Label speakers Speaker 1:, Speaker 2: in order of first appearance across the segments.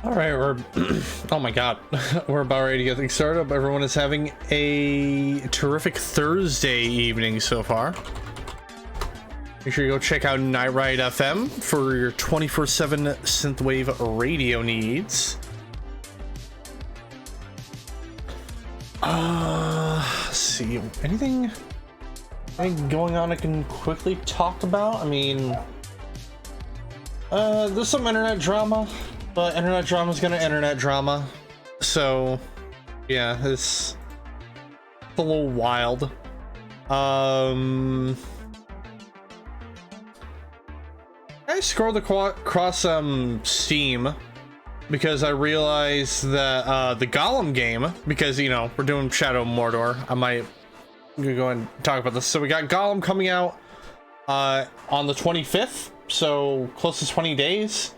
Speaker 1: All right, we're oh my god, we're about ready to get things started. Everyone is having a terrific Thursday evening so far. Make sure you go check out Night Ride FM for your 24/7 synthwave radio needs. Let's see, anything going on I can quickly talk about? I mean, there's some internet drama. But internet drama is gonna internet drama, so yeah, it's a little wild. I scrolled across Steam because I realized that the Gollum game, because you know we're doing Shadow Mordor, I'm gonna go and talk about this. So we got Gollum coming out on the 25th, so close to 20 days.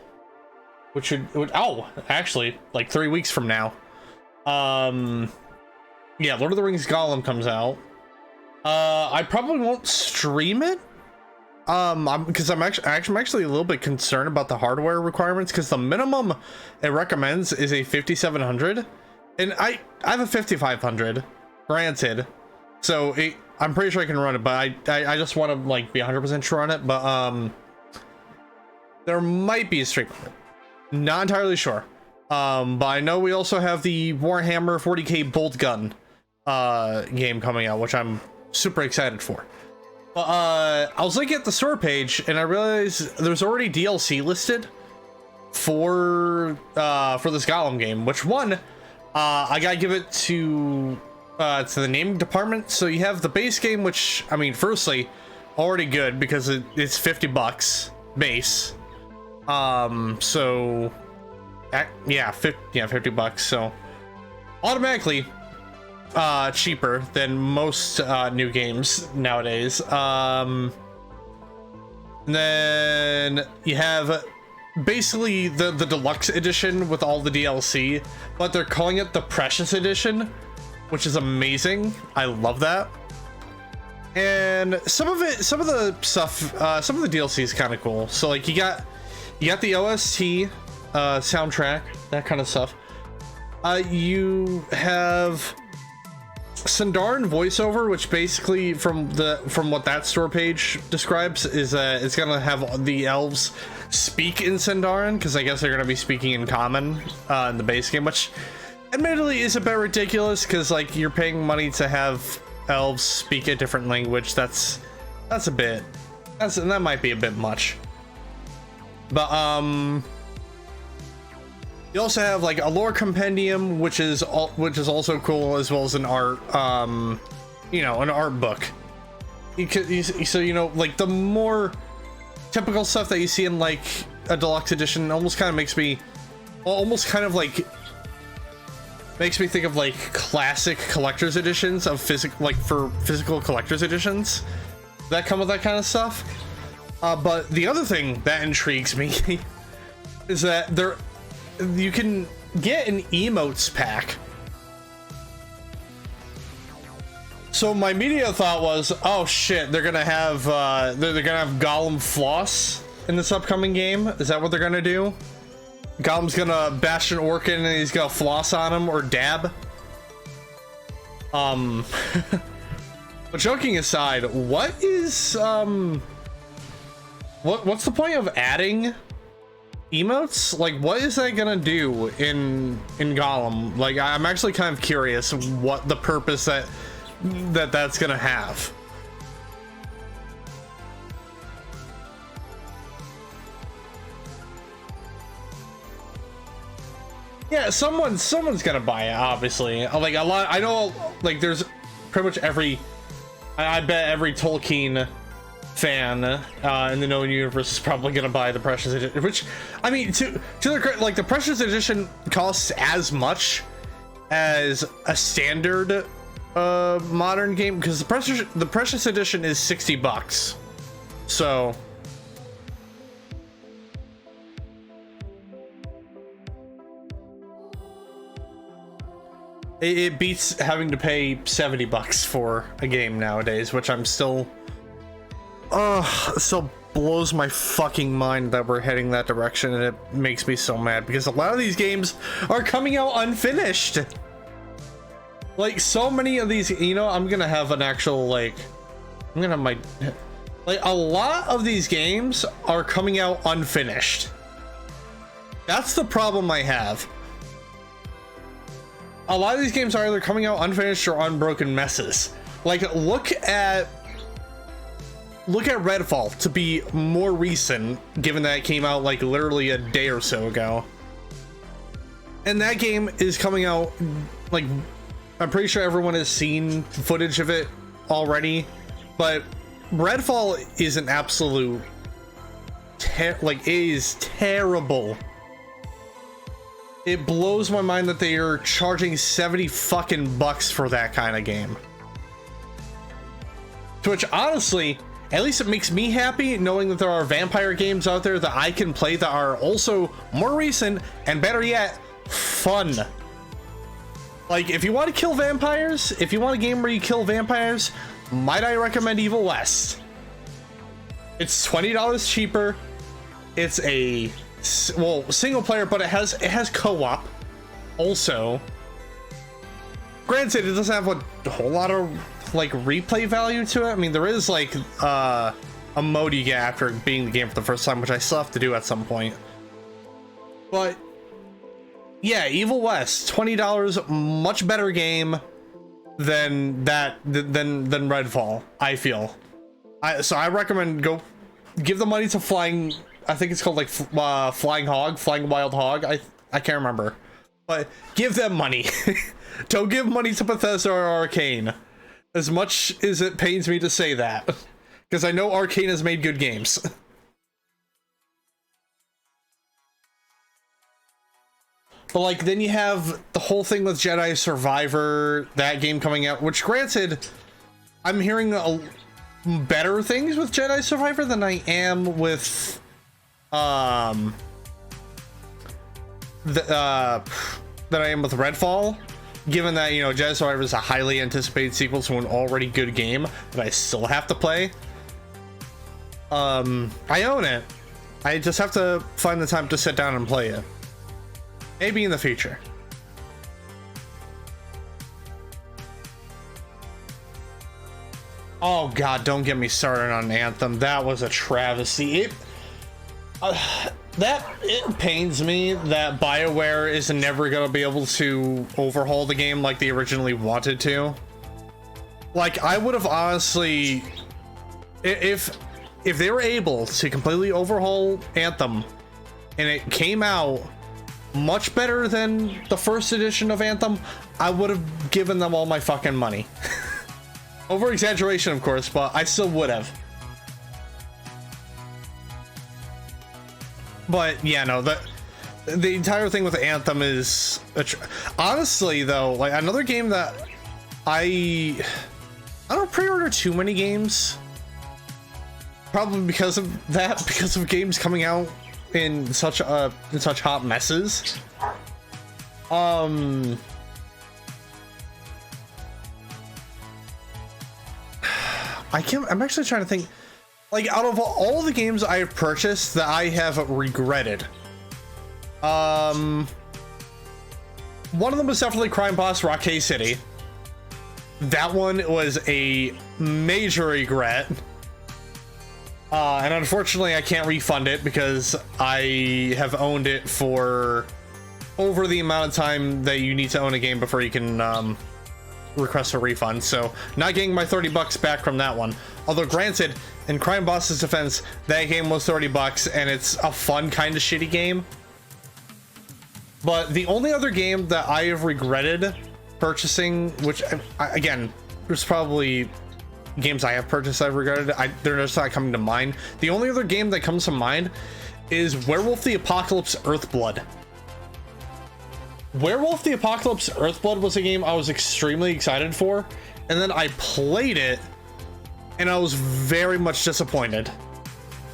Speaker 1: Which would oh, actually, like 3 weeks from now. Yeah, Lord of the Rings Gollum comes out. I probably won't stream it. Because I'm actually a little bit concerned about the hardware requirements, because the minimum it recommends is a 5700, and I have a 5500, granted. So I'm pretty sure I can run it, but I just want to like be 100% sure on it. But there might be a stream of it. Not entirely sure, but I know we also have the Warhammer 40k bolt gun game coming out, which I'm super excited for. But I was looking at the store page and I realized there's already DLC listed for this Gollum game. Which one? I gotta give it to the naming department. So you have the base game, which I mean, firstly, already good because it's $50 base. So yeah, $50, so automatically cheaper than most new games nowadays. And then you have basically the deluxe edition with all the DLC, but they're calling it the Precious Edition, which is amazing. I love that. And some of the stuff, some of the DLC is kind of cool. So like you got the OST, soundtrack, that kind of stuff. You have Sindarin voiceover, which basically from what that store page describes is it's gonna have the elves speak in Sindarin, because I guess they're gonna be speaking in common in the base game, which admittedly is a bit ridiculous, because like you're paying money to have elves speak a different language. That might be a bit much. But you also have like a lore compendium, which is also cool, as well as an art an art book. So you know, like the more typical stuff that you see in like a deluxe edition almost kind of makes me think of like classic collector's editions of physical collector's editions that come with that kind of stuff. But the other thing that intrigues me is that you can get an emotes pack. So my immediate thought was, oh shit, they're gonna have Gollum floss in this upcoming game. Is that what they're gonna do? Gollum's gonna bash an orc in and he's gonna floss on him or dab. But joking aside, what is What's the point of adding emotes? Like, what is that gonna do in Gollum? Like, I'm actually kind of curious what the purpose that's gonna have. Yeah, someone's gonna buy it, obviously. Like a lot, I know. Like, there's pretty much I bet every Tolkien fan in the known universe is probably gonna buy the Precious Edition, which I mean, to the like, the Precious Edition costs as much as a standard modern game, because the Precious Edition is $60, so it beats having to pay $70 for a game nowadays, which I'm still blows my fucking mind that we're heading that direction, and it makes me so mad because a lot of these games are coming out unfinished. Like, so many of these, you know, I'm gonna have an actual, like, I'm gonna have my, like, a lot of these games are coming out unfinished. That's the problem I have. A lot of these games are either coming out unfinished or unbroken messes. Like, look at Redfall to be more recent, given that it came out like literally a day or so ago. And that game is coming out, like, I'm pretty sure everyone has seen footage of it already, but Redfall is an absolute like, it is terrible. It blows my mind that they are charging 70 fucking bucks for that kind of game. To which, honestly, at least it makes me happy knowing that there are vampire games out there that I can play that are also more recent and, better yet, fun. Like, if you want to kill vampires, if you want a game where you kill vampires, might I recommend Evil West? It's $20 cheaper. It's a, well, single player, but it has co-op also. Granted, it doesn't have a whole lot of, like, replay value to it. I mean, there is, like, a mode you get after beating the game for the first time, which I still have to do at some point. But yeah, Evil West, $20, much better game than Redfall, I feel. So I recommend go give the money to Flying, I think it's called, like, Flying Wild Hog. I can't remember, but give them money. Don't give money to Bethesda or Arcane, as much as it pains me to say that, because I know Arcane has made good games. But, like, then you have the whole thing with Jedi Survivor, that game coming out, which, granted, I'm hearing better things with Jedi Survivor than I am with than I am with Redfall, given that, you know, Jedi Survivor is a highly anticipated sequel to an already good game that I still have to play. I own it. I just have to find the time to sit down and play it. Maybe in the future. Oh god, don't get me started on Anthem. That was a travesty. It pains me that BioWare is never going to be able to overhaul the game like they originally wanted to. Like, I would have honestly, if they were able to completely overhaul Anthem and it came out much better than the first edition of Anthem, I would have given them all my fucking money. Over exaggeration, of course, but I still would have. But yeah, no, the entire thing with Anthem is honestly, though, like, another game that I don't pre-order too many games, probably because of that, because of games coming out in such hot messes. I'm actually trying to think, like, out of all the games I have purchased that I have regretted, one of them was definitely Crime Boss Rockay City. That one was a major regret. And unfortunately I can't refund it because I have owned it for over the amount of time that you need to own a game before you can request a refund. So not getting my 30 bucks back from that one. Although, granted, in Crime Boss's defense, that game was 30 bucks and it's a fun kind of shitty game. But the only other game that I have regretted purchasing, which again, there's probably games I have purchased I've regretted, they're just not coming to mind. The only other game that comes to mind is Werewolf the Apocalypse Earthblood. Werewolf the Apocalypse Earthblood was a game I was extremely excited for, and then I played it and I was very much disappointed.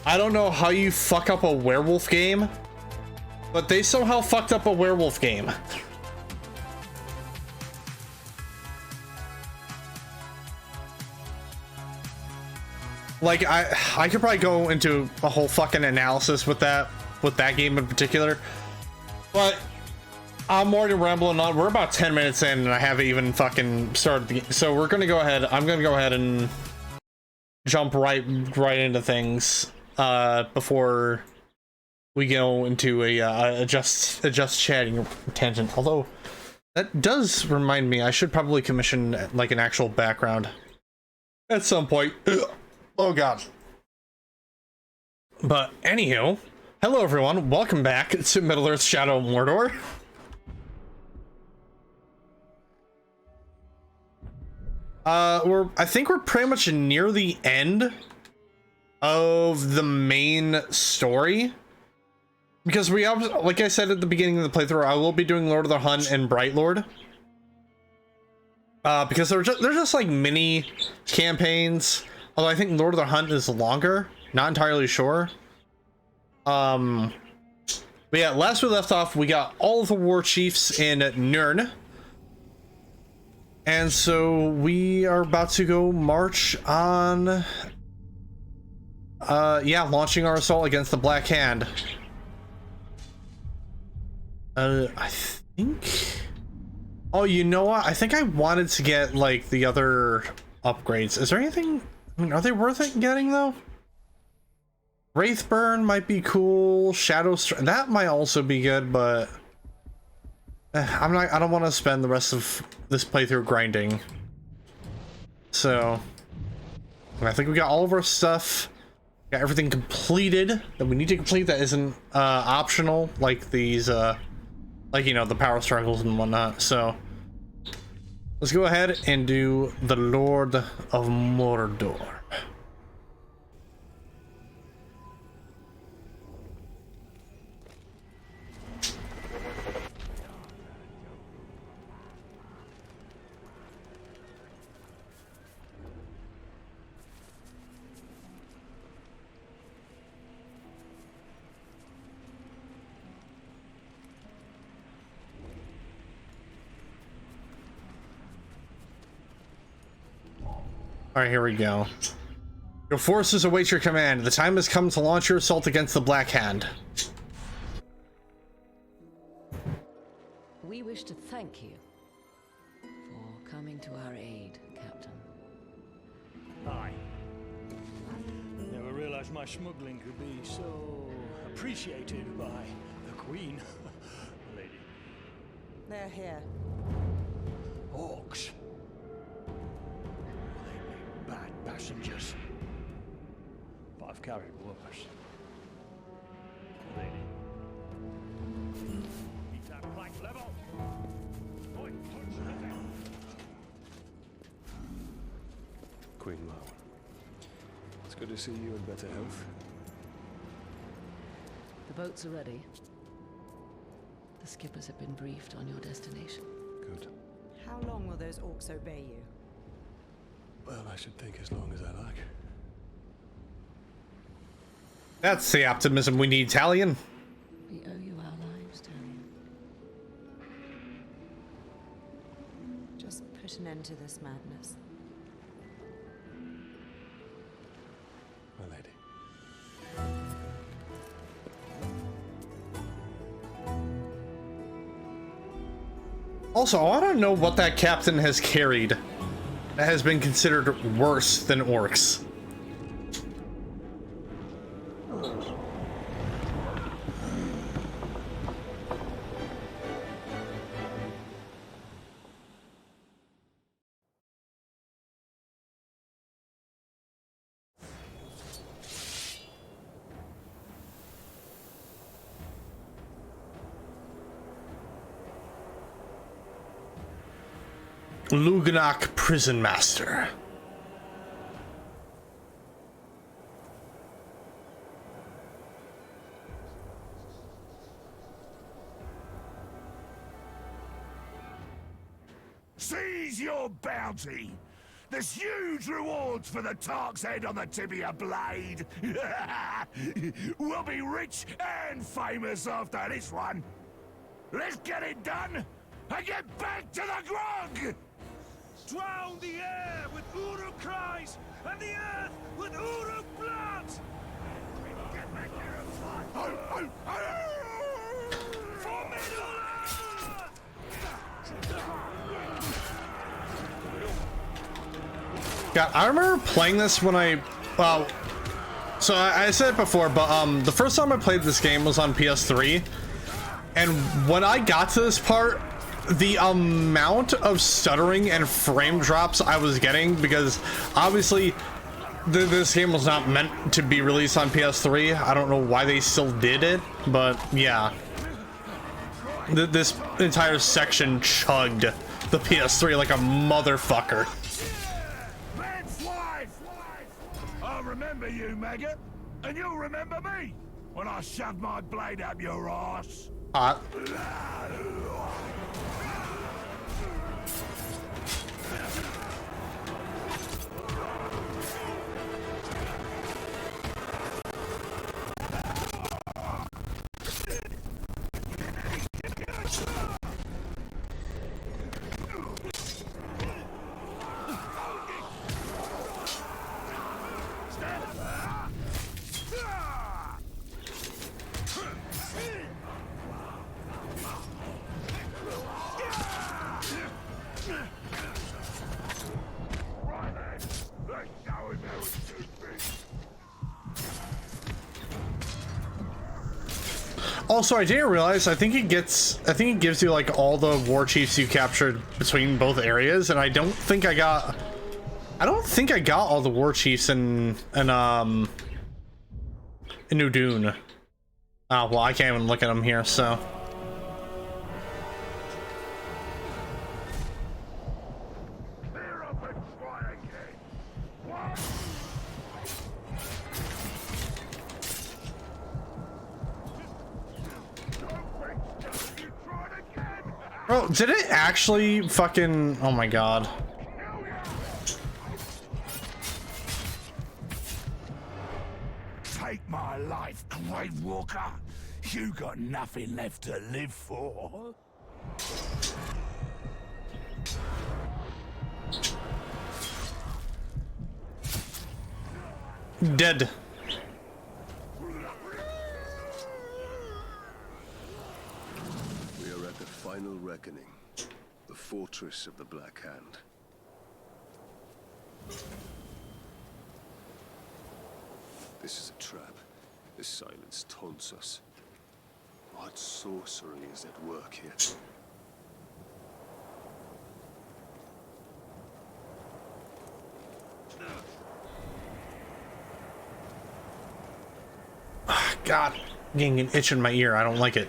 Speaker 1: I don't know how you fuck up a werewolf game, but they somehow fucked up a werewolf game. Like I could probably go into a whole fucking analysis with that game in particular, but I'm already rambling on. We're about 10 minutes in and I haven't even fucking started the game. So we're gonna go ahead. I'm gonna go ahead and jump right into things before we go into a just chatting tangent. Although that does remind me, I should probably commission like an actual background at some point. Oh god. But anywho, hello everyone, welcome back to Middle-earth Shadow of Mordor. I think we're pretty much near the end of the main story, because we have, like I said at the beginning of the playthrough, I will be doing Lord of the Hunt and Bright Lord. Because they're just like mini campaigns. Although I think Lord of the Hunt is longer, not entirely sure. But yeah, last we left off, we got all of the war chiefs in Nirn. And so we are about to go march on, yeah, launching our assault against the Black Hand. I think, oh, you know what? I think I wanted to get like the other upgrades. Is there anything, I mean, are they worth it getting though? Wraithburn might be cool. That might also be good, but I don't want to spend the rest of this playthrough grinding. So I think we got all of our stuff, got everything completed that we need to complete that isn't optional, like these like, you know, the power struggles and whatnot. So let's go ahead and do the Lord of Mordor. All right, here we go. Your forces await your command. The time has come to launch your assault against the Black Hand.
Speaker 2: We wish to thank you for coming to our aid, Captain.
Speaker 3: Aye. Never realized my smuggling could be so appreciated by the Queen. Lady.
Speaker 4: They're here.
Speaker 3: Orcs. Bad passengers. But I've carried worse. Lady. Keep that plank level. Oi, touch the deck.
Speaker 5: Queen Mao. It's good to see you in better health.
Speaker 2: The boats are ready. The skippers have been briefed on your destination.
Speaker 5: Good.
Speaker 4: How long will those orcs obey you?
Speaker 5: Well, I should think as long as I like.
Speaker 1: That's the optimism we need, Talion.
Speaker 2: We owe you our lives, Talion.
Speaker 4: Just put an end to this madness.
Speaker 5: My lady.
Speaker 1: Also, I want to know what that captain has carried that has been considered worse than orcs. Lugnok Prison Master.
Speaker 6: Seize your bounty! There's huge rewards for the Tark's head on the tibia blade! We'll be rich and famous after this one! Let's get it done and get back to the grog!
Speaker 3: Drown the air with Uruk cries, and the earth with Uruk blood! Get back here and fight! For Middle-earth!
Speaker 1: God, I remember playing this when I, well, so I said it before, but the first time I played this game was on PS3, and when I got to this part, the amount of stuttering and frame drops I was getting, because obviously this game was not meant to be released on PS3. I don't know why they still did it, but yeah. This entire section chugged the PS3 like a motherfucker.
Speaker 6: I'll remember you, maggot, and you'll remember me when I shove my blade up your ass.
Speaker 1: Hot. Also, I didn't realize, I think it gives you like all the war chiefs you captured between both areas, and I don't think I got all the war chiefs in New Dune. Oh, well, I can't even look at them here, so. Bro, did it actually fucking... Oh my god.
Speaker 6: Take my life, Grave Walker. You got nothing left to live for.
Speaker 1: Dead.
Speaker 5: We are at the final reckoning. The fortress of the Black Hand. This is a trap. This silence taunts us. What sorcery is at work here?
Speaker 1: God, I'm getting an itch in my ear. I don't like it.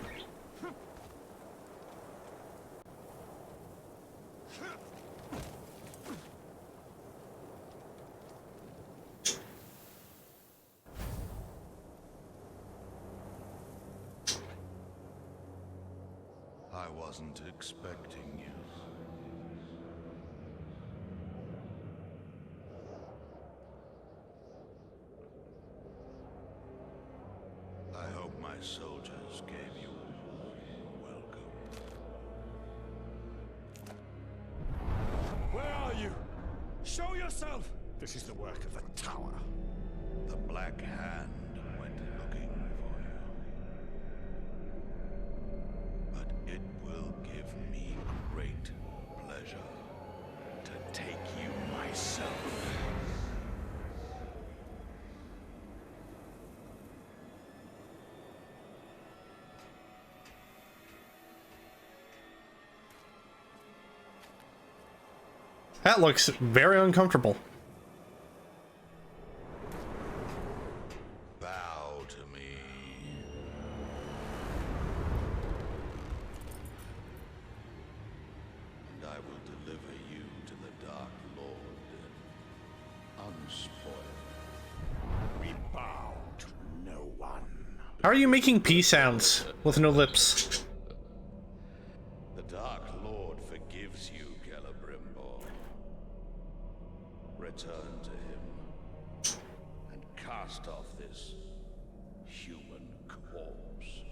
Speaker 6: I wasn't expecting you. I hope my soldiers gave you welcome. Where are you? Show yourself! This is the work of the tower. The Black Hand went looking for you. But it will give me great pleasure to take you myself.
Speaker 1: That looks very uncomfortable.
Speaker 6: Bow to me. And I will deliver you to the Dark Lord, unspoiled. We bow to no one.
Speaker 1: How are you making P sounds with no lips?
Speaker 6: The Dark Lord forgives you, Celebrimbor. Return to him and cast off this human corpse.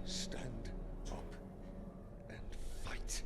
Speaker 6: Stand up and fight.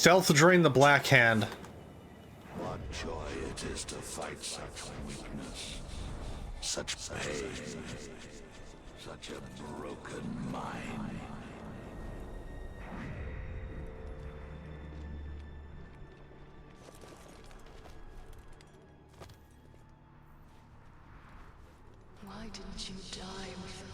Speaker 1: Stealth drain the Black Hand.
Speaker 6: What joy it is to fight such weakness, such pain, such a broken mind.
Speaker 2: Why didn't you die with us?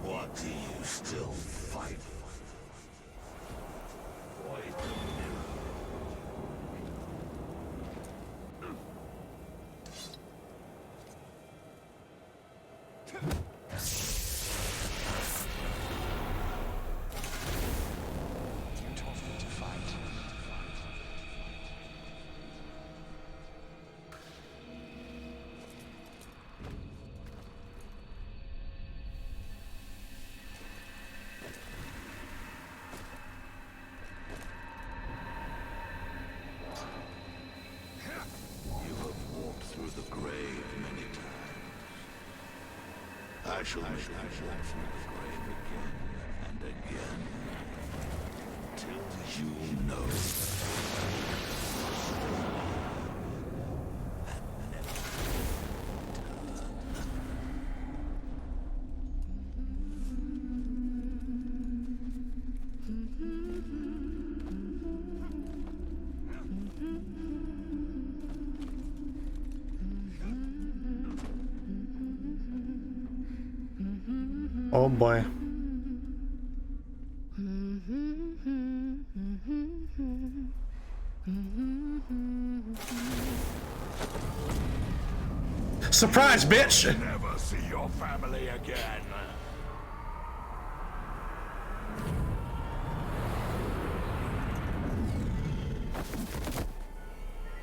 Speaker 6: What do you still fight? Void the mirror.
Speaker 3: You told me to fight.
Speaker 6: You have walked through the grave many times. I shall make you walk through the grave again and again. Till you know.
Speaker 1: Oh boy. Surprise, bitch!
Speaker 6: Never see your family again.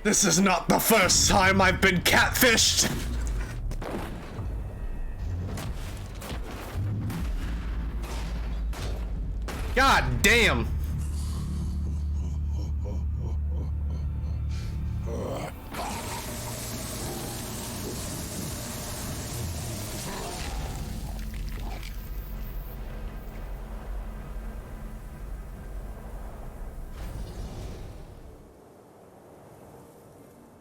Speaker 1: This is not the first time I've been catfished! God damn!
Speaker 5: You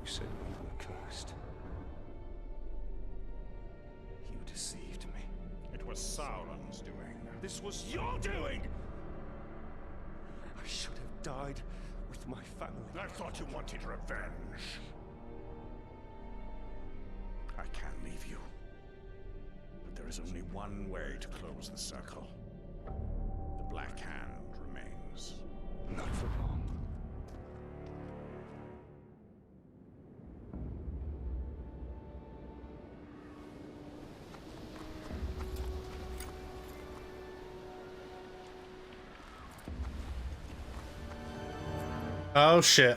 Speaker 5: said we were cursed. You deceived me.
Speaker 3: It was Sauron's doing. This was your doing!
Speaker 5: I should have died with my family.
Speaker 3: I thought you wanted revenge. I can leave you. But there is only one way to close the circle. The Black Hand remains.
Speaker 5: Not for long.
Speaker 1: Oh shit.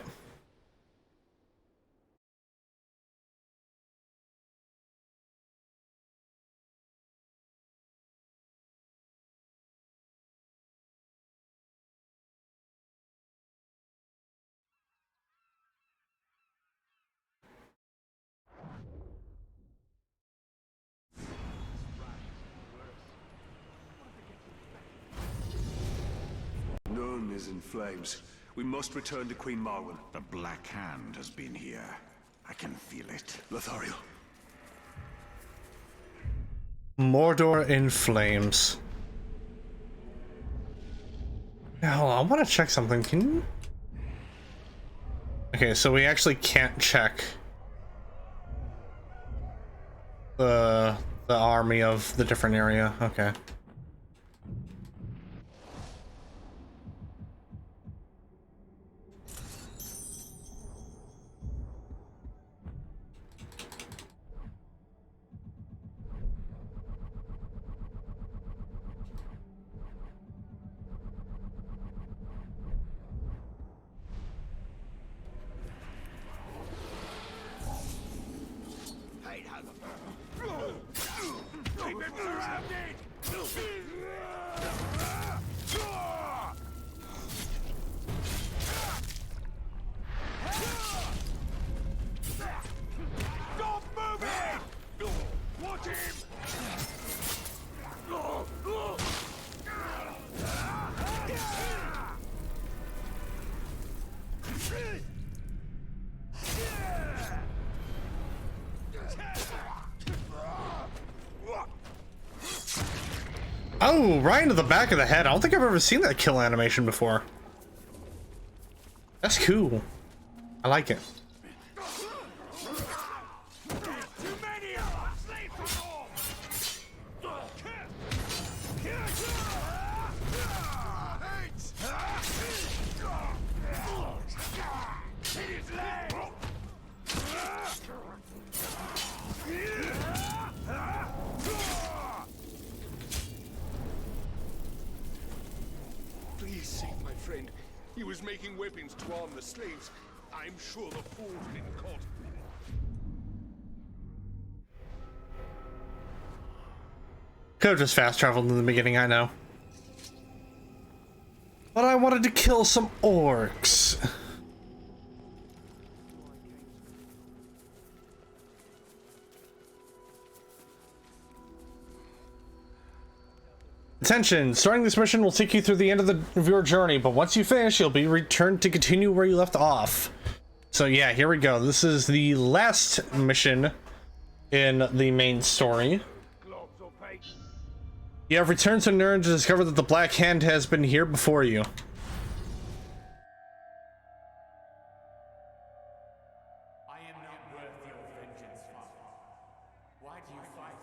Speaker 5: None is in flames. We must return to Queen Marwen.
Speaker 3: The Black Hand has been here. I can feel it.
Speaker 5: Lothario.
Speaker 1: Mordor in flames. Now, I want to check something. Can you? Okay, so we actually can't check the army of the different area. Okay.
Speaker 6: Keep him surrounded! Stop moving! Watch him!
Speaker 1: Oh, right into the back of the head. I don't think I've ever seen that kill animation before. That's cool. I like it.
Speaker 6: Too many of us! Leave them all! Hit his leg!
Speaker 5: Please save my friend. He was making weapons to arm the slaves. I'm sure the fool's been caught.
Speaker 1: Could have just fast traveled in the beginning, I know. But I wanted to kill some orcs. Attention, starting this mission will take you through the end of your journey, but once you finish, you'll be returned to continue where you left off. So yeah, here we go. This is the last mission in the main story. You have returned to Nirn to discover that the Black Hand has been here before you.
Speaker 7: I am not worth your vengeance, Father. Why do you fight?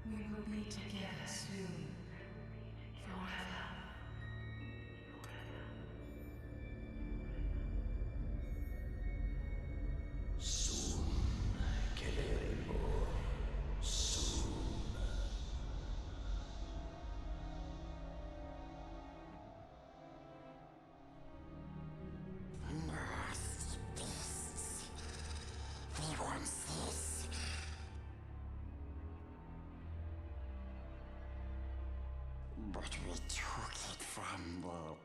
Speaker 2: We will be together soon. Forever.
Speaker 8: But we took it from them.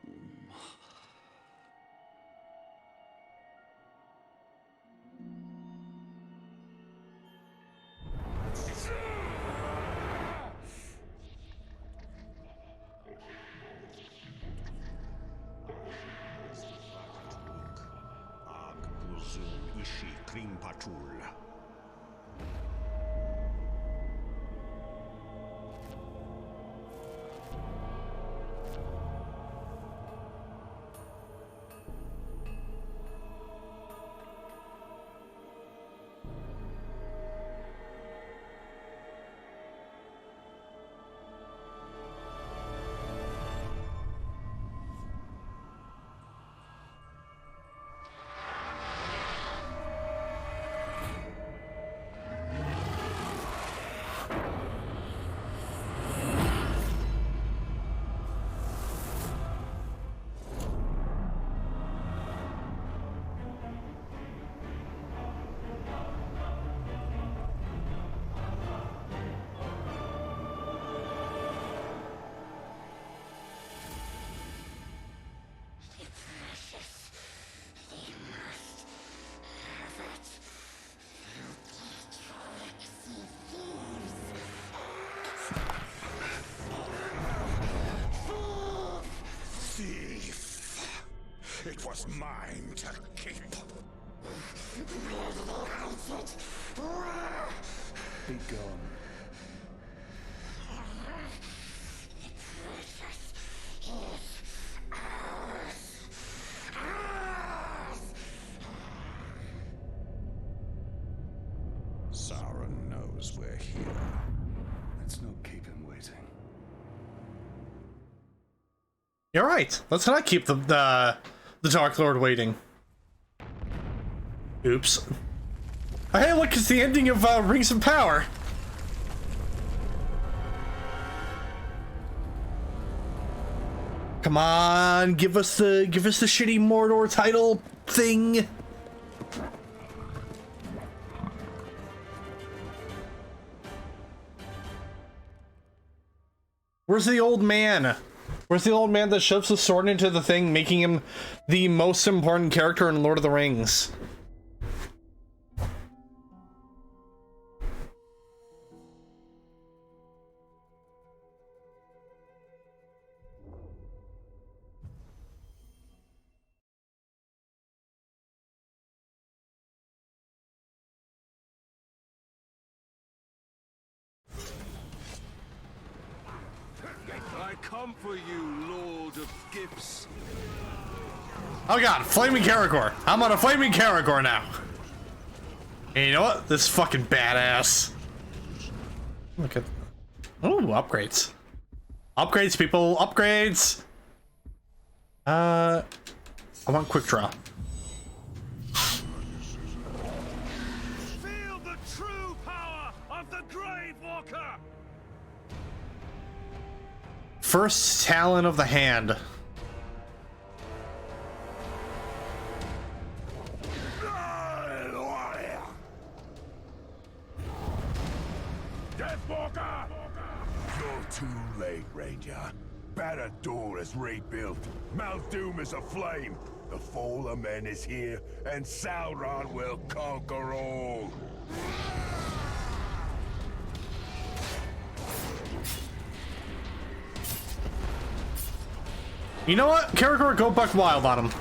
Speaker 6: Ag Uzun Ishi Krimpatul. It was mine to keep. Be gone. Sauron knows we're here. Let's not keep him waiting.
Speaker 1: You're right. Let's not keep the Dark Lord waiting. Oops. Oh, hey, look, it's the ending of Rings of Power. Come on, give us the shitty Mordor title thing. Where's the old man? Where's the old man that shoves the sword into the thing, making him the most important character in Lord of the Rings?
Speaker 5: I come for you, Lord of Gifts.
Speaker 1: Oh god, Flaming Caragor. I'm on a Flaming Caragor now. And you know what? This is fucking badass. Look at... Ooh, upgrades. Upgrades, people. Upgrades! I want quick draw.
Speaker 3: Feel the true power of the Grave Walker!
Speaker 1: First Talon of the Hand.
Speaker 6: Deathwalker! You're too late, Ranger. Barad-dûr is rebuilt. Mount Doom is aflame. The Fall of Men is here, and Sauron will conquer all.
Speaker 1: You know what? Caragor, go buck wild on him.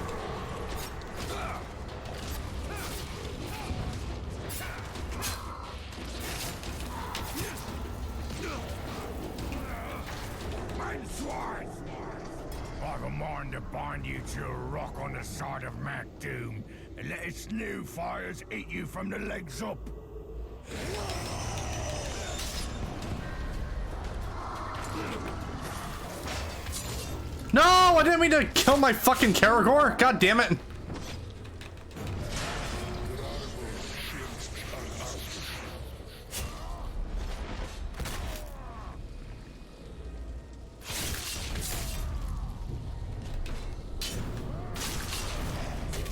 Speaker 6: I've a mind to bind you to a rock on the side of Mount Doom and let its new fires eat you from the legs up.
Speaker 1: No, I didn't mean to kill my fucking Caragor. God damn it.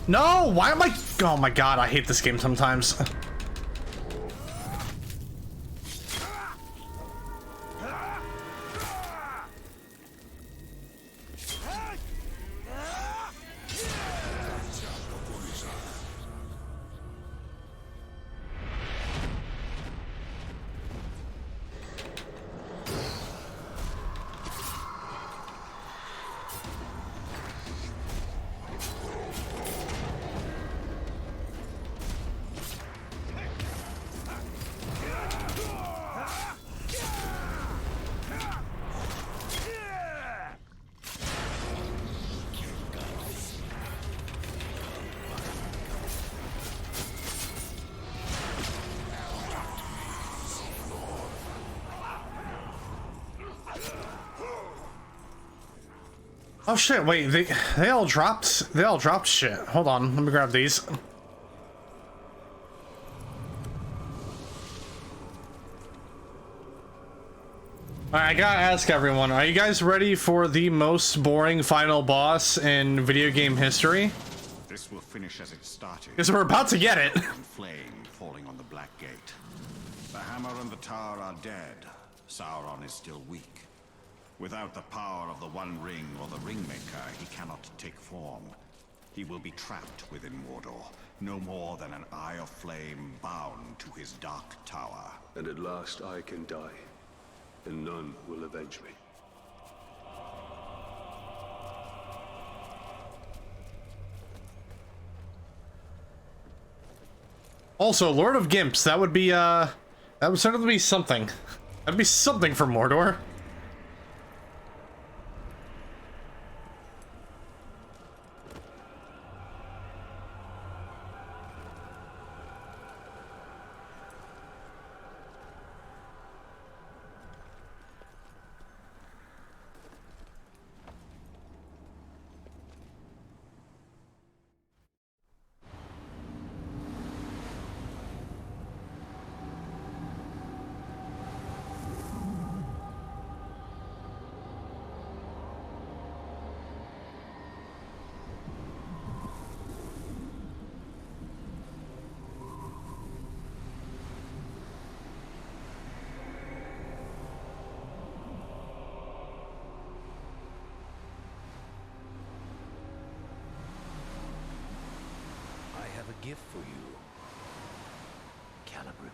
Speaker 1: No, why am I... Oh my god, I hate this game sometimes. Oh shit, wait, they all dropped shit. Hold on, let me grab these. Alright, I gotta ask everyone, are you guys ready for the most boring final boss in video game history?
Speaker 9: This will finish as it started.
Speaker 1: Because we're about to get it.
Speaker 9: Flame falling on the Black Gate. The hammer and the tower are dead. Sauron is still weak. Without the power of the One Ring or the Ringmaker, he cannot take form. He will be trapped within Mordor, no more than an eye of flame bound to his dark tower.
Speaker 5: And at last I can die, and none will avenge me.
Speaker 1: Also, Lord of Gimps, that would be, that would certainly be something. That'd be something for Mordor.
Speaker 3: gift for you, Celebrimbor.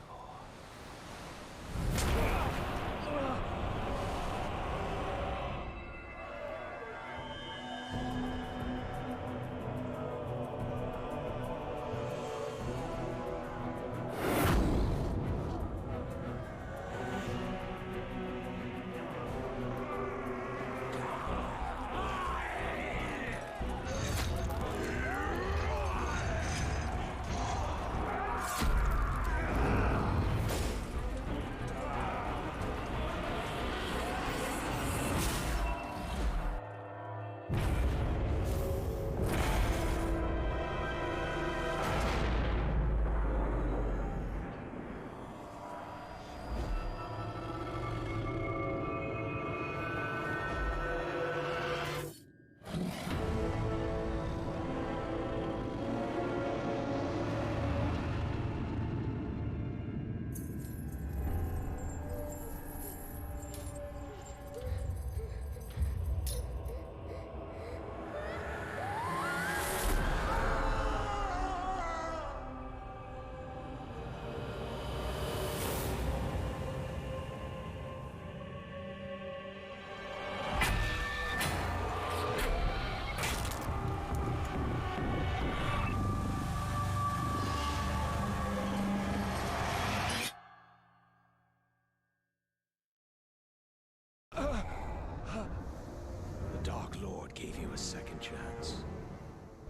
Speaker 3: The Dark Lord gave you a second chance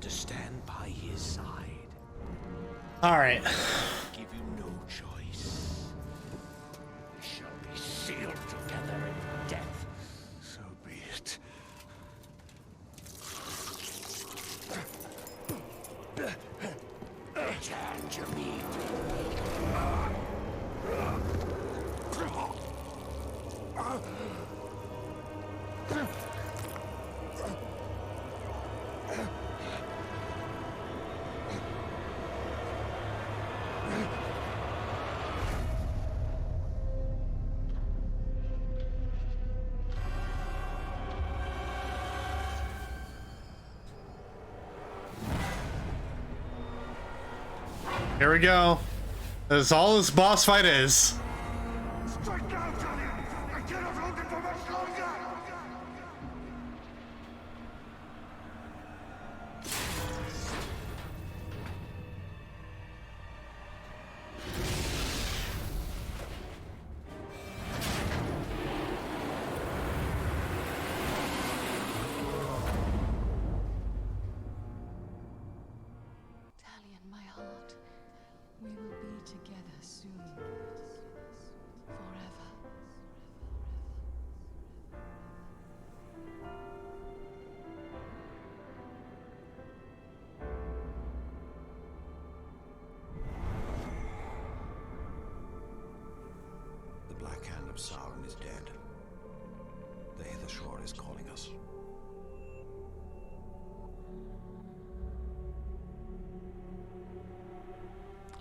Speaker 3: to stand by his side.
Speaker 1: All right.
Speaker 3: Give you no choice. We shall be sealed together in death. So be it. Return to me.
Speaker 1: Here we go. That's all this boss fight is.
Speaker 6: Strike now, Johnny! I cannot hold it for much longer!
Speaker 2: Talion, my heart, we will be together soon. Forever.
Speaker 9: The Black Hand of Sauron is dead. The Hither Shore is calling us.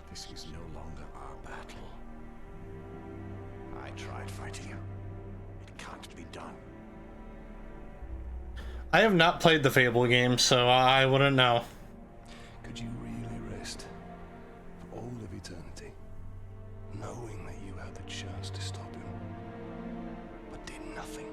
Speaker 9: This is no longer our battle. I tried fighting you. It can't be done.
Speaker 1: I have not played the Fable game, so I wouldn't know.
Speaker 5: Could you really rest for all of eternity, knowing that you had the chance to stop him, but did nothing?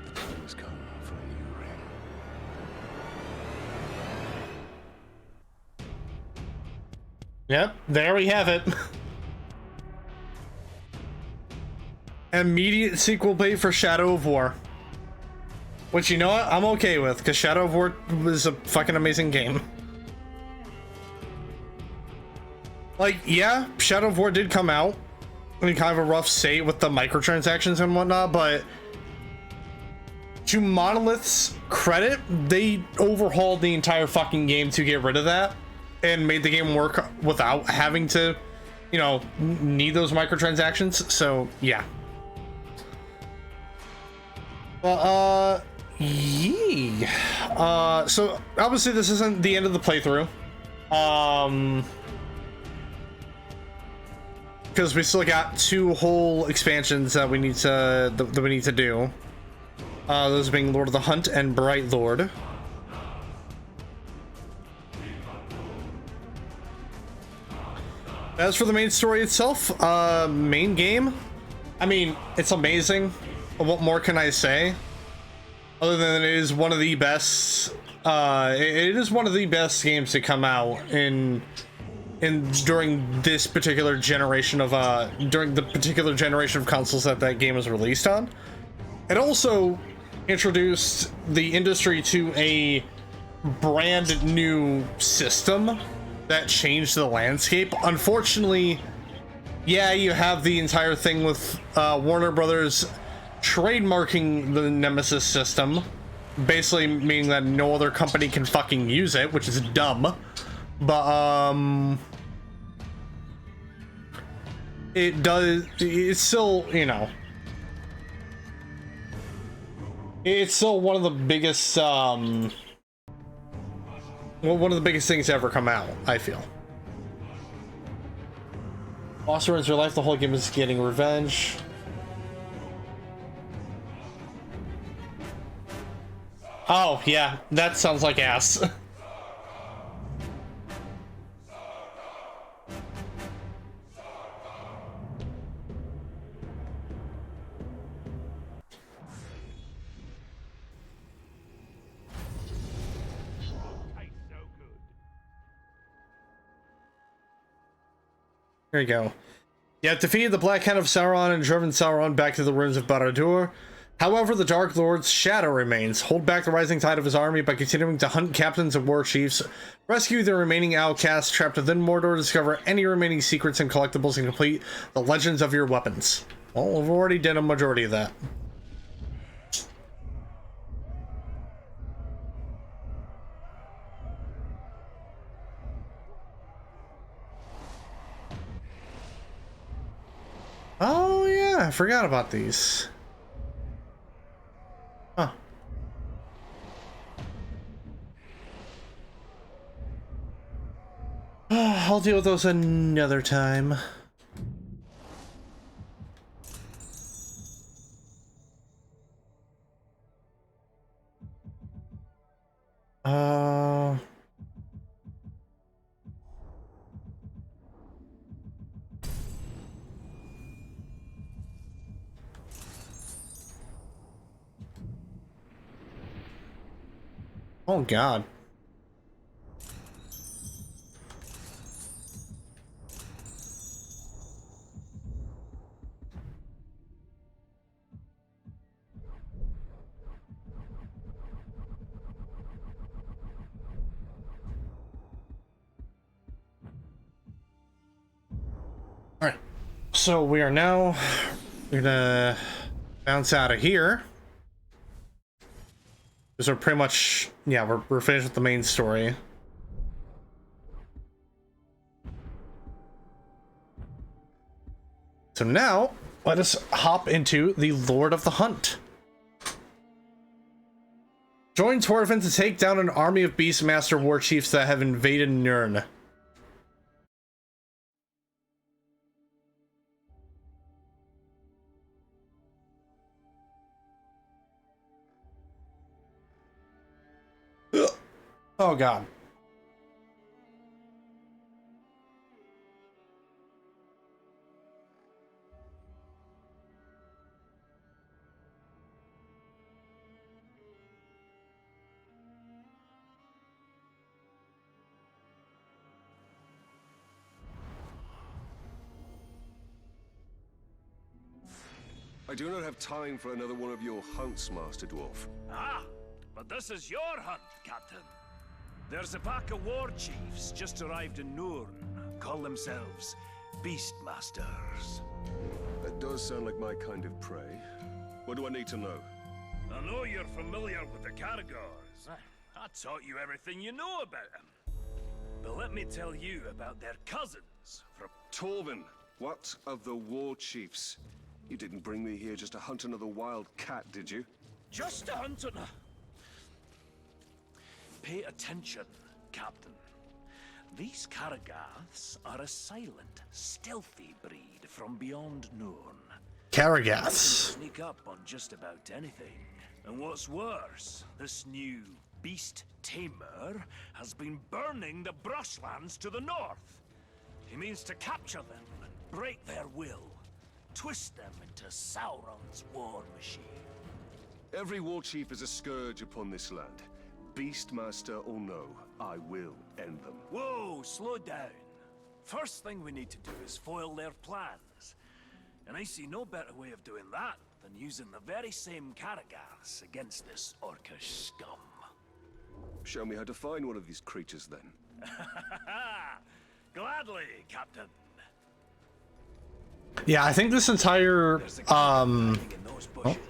Speaker 5: The time has come for a new ring.
Speaker 1: Yep, there we have it. Immediate sequel bait for Shadow of War. Which, you know what? I'm okay with, because Shadow of War was a fucking amazing game. Like, yeah, Shadow of War did come out in kind of a rough state with the microtransactions and whatnot, but to Monolith's credit, they overhauled the entire fucking game to get rid of that and made the game work without having to, you know, need those microtransactions. So, yeah. But, Yee. So obviously this isn't the end of the playthrough. Because we still got 2 whole expansions that we need to do. Those being Lord of the Hunt and Bright Lord. As for the main story itself, main game, I mean, it's amazing. What more can I say? Other than it is one of the best, it is one of the best games to come out during this particular generation of, during the particular generation of consoles that game was released on. It also introduced the industry to a brand new system that changed the landscape. Unfortunately, yeah, you have the entire thing with Warner Brothers trademarking the Nemesis system, basically meaning that no other company can fucking use it, which is dumb. But it's still, you know, it's still one of the biggest one of the biggest things to ever come out, I feel. Boss ruins your life, the whole game is getting revenge. Oh, yeah, that sounds like ass. There you go. You have defeated the Black Hand of Sauron and driven Sauron back to the ruins of Barad-dûr. However, the Dark Lord's shadow remains. Hold back the rising tide of his army by continuing to hunt captains and war chiefs, rescue the remaining outcasts trapped within Mordor, discover any remaining secrets and collectibles, and complete the legends of your weapons. Well, we've already done a majority of that. Oh yeah, I forgot about these. Huh. I'll deal with those another time. Oh God. All right. So we are now gonna bounce out of here. Because we're pretty much, yeah, we're finished with the main story. So now, let us hop into the Lord of the Hunt. Join Torvin to take down an army of Beastmaster war chiefs that have invaded Nirn. Oh God.
Speaker 10: I do not have time for another one of your hunts, Master Dwarf.
Speaker 3: Ah, but this is your hunt, Captain. There's a pack of war chiefs just arrived in Nurn. Call themselves Beastmasters.
Speaker 10: That does sound like my kind of prey. What do I need to know?
Speaker 3: I know you're familiar with the Caragors. I taught you everything you know about them. But let me tell you about their cousins from...
Speaker 10: Torvin, what of the war chiefs? You didn't bring me here just to hunt another wild cat, did you?
Speaker 3: Just to hunt Pay attention, Captain. These Karagaths are a silent, stealthy breed from beyond Nurn.
Speaker 1: Karagaths.
Speaker 3: Sneak up on just about anything. And what's worse, this new beast tamer has been burning the brushlands to the north. He means to capture them and break their will. Twist them into Sauron's war machine.
Speaker 10: Every war chief is a scourge upon this land. Beastmaster or no, I will end them.
Speaker 3: Whoa, slow down. First thing we need to do is foil their plans. And I see no better way of doing that than using the very same Karagaths against this orcish scum.
Speaker 10: Show me how to find one of these creatures then.
Speaker 3: Gladly, Captain.
Speaker 1: Yeah, I think this entire oh,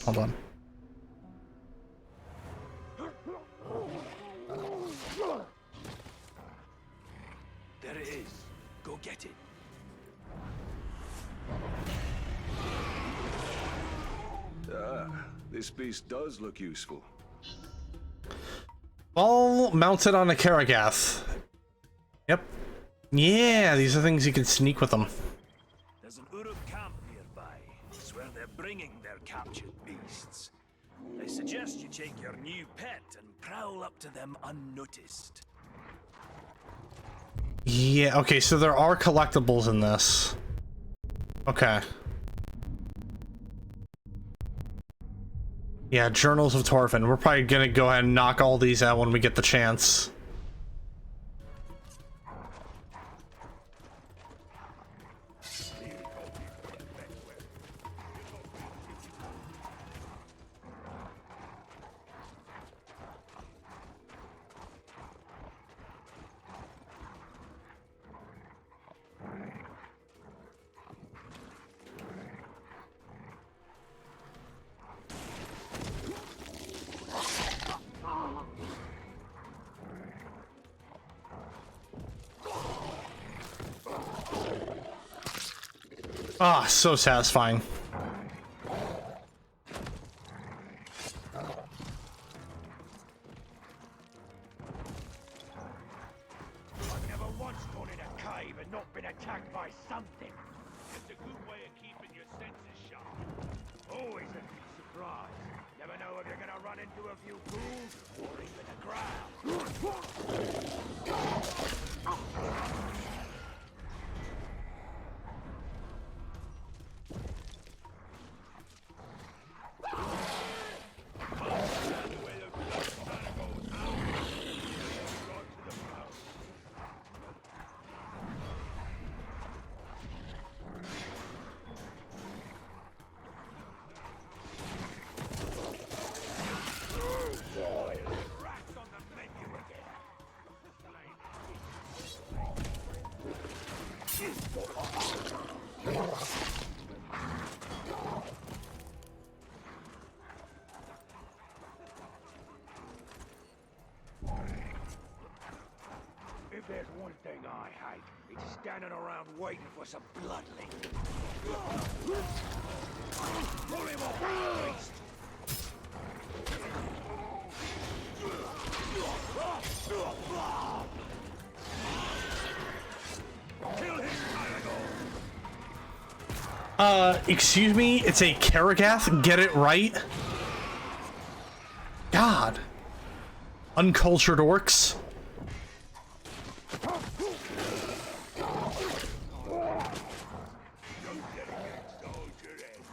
Speaker 1: hold on.
Speaker 3: There it is. Go get it.
Speaker 10: Ah, this beast does look useful.
Speaker 1: All mounted on a Karagath. Yep. Yeah, these are things you can sneak with them.
Speaker 3: There's an Uruk camp nearby. It's where they're bringing their captured beasts. I suggest you take your new pet and prowl up to them unnoticed.
Speaker 1: Yeah, okay, so there are collectibles in this. Okay. Yeah, Journals of Torfin. We're probably gonna go ahead and knock all these out when we get the chance. Ah, so satisfying.
Speaker 6: I've never once gone in a cave and not been attacked by something. It's a good way of keeping your senses sharp. Always a big surprise. Never know if you're gonna run into a few fools or even a crowd. If there's one thing I hate, it's standing around waiting for some bloodling. Pull him off, beast! Kill him,
Speaker 1: Excuse me, it's a Karagath? Get it right? God. Uncultured orcs.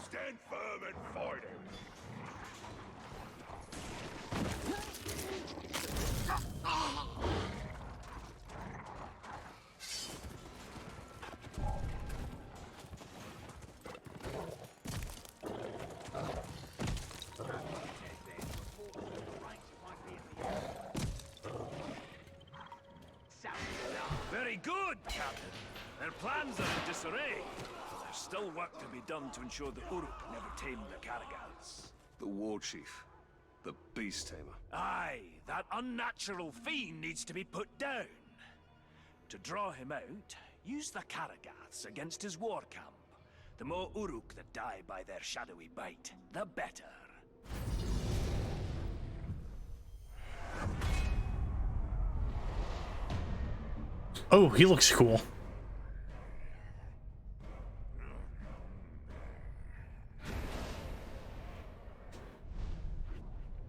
Speaker 6: Stand firm and fight him!
Speaker 3: Very good, Captain. Their plans are in disarray. There's still work to be done to ensure the Uruk never tame the Karagaths.
Speaker 10: The war chief. The beast tamer.
Speaker 3: Aye, that unnatural fiend needs to be put down. To draw him out, use the Karagaths against his war camp. The more Uruk that die by their shadowy bite, the better.
Speaker 1: Oh, he looks cool.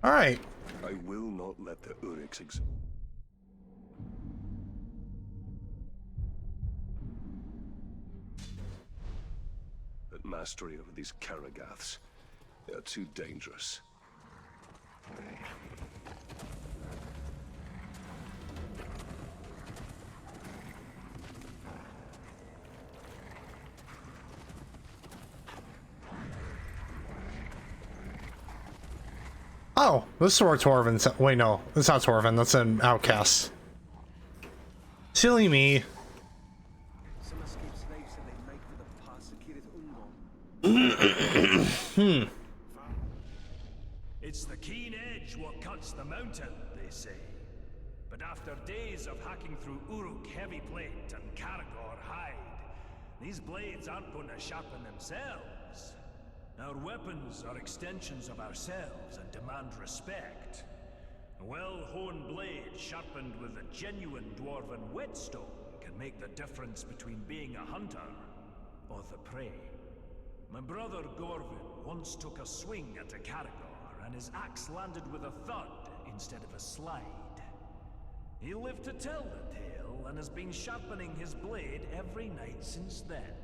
Speaker 1: All right.
Speaker 10: I will not let the Uryx but mastery over these Karagaths. They are too dangerous.
Speaker 1: Oh, this is where Torvin's. Wait, no, it's not Torvin. That's an outcast. Silly me.
Speaker 5: Some escaped slaves said they make for the persecuted Ungol.
Speaker 3: It's the keen edge what cuts the mountain, they say. But after days of hacking through Uruk heavy plate and Karagor hide, these blades aren't going to sharpen themselves. Our weapons are extensions of ourselves and demand respect. A well-honed blade sharpened with a genuine dwarven whetstone can make the difference between being a hunter or the prey. My brother Gorvin once took a swing at a Karagor, and his axe landed with a thud instead of a slide. He lived to tell the tale and has been sharpening his blade every night since then.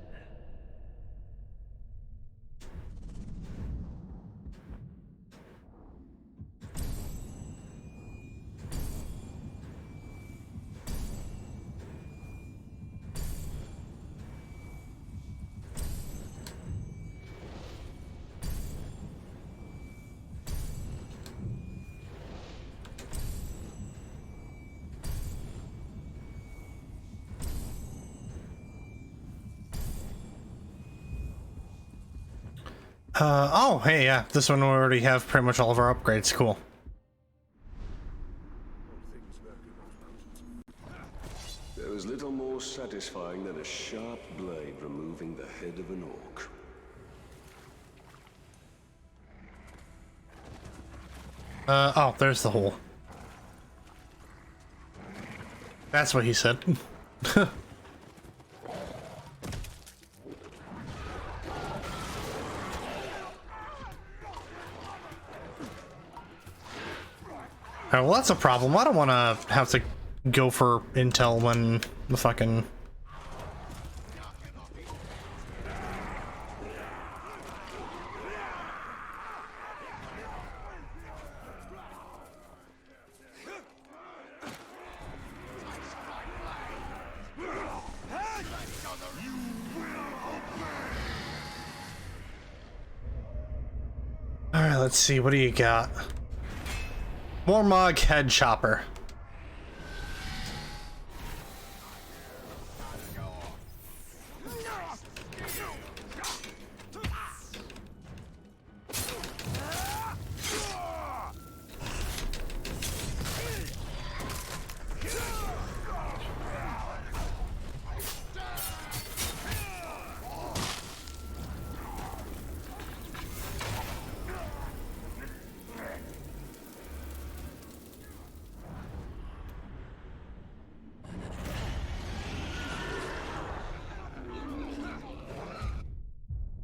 Speaker 1: Oh, hey, yeah, this one we already have pretty much all of our upgrades. Cool.
Speaker 10: There is little more satisfying than a sharp blade removing the head of an orc.
Speaker 1: Oh, there's the hole. That's what he said. Alright, well, that's a problem. I don't want to have to go for intel when the fucking... Alright, let's see. What do you got? Mormog head chopper.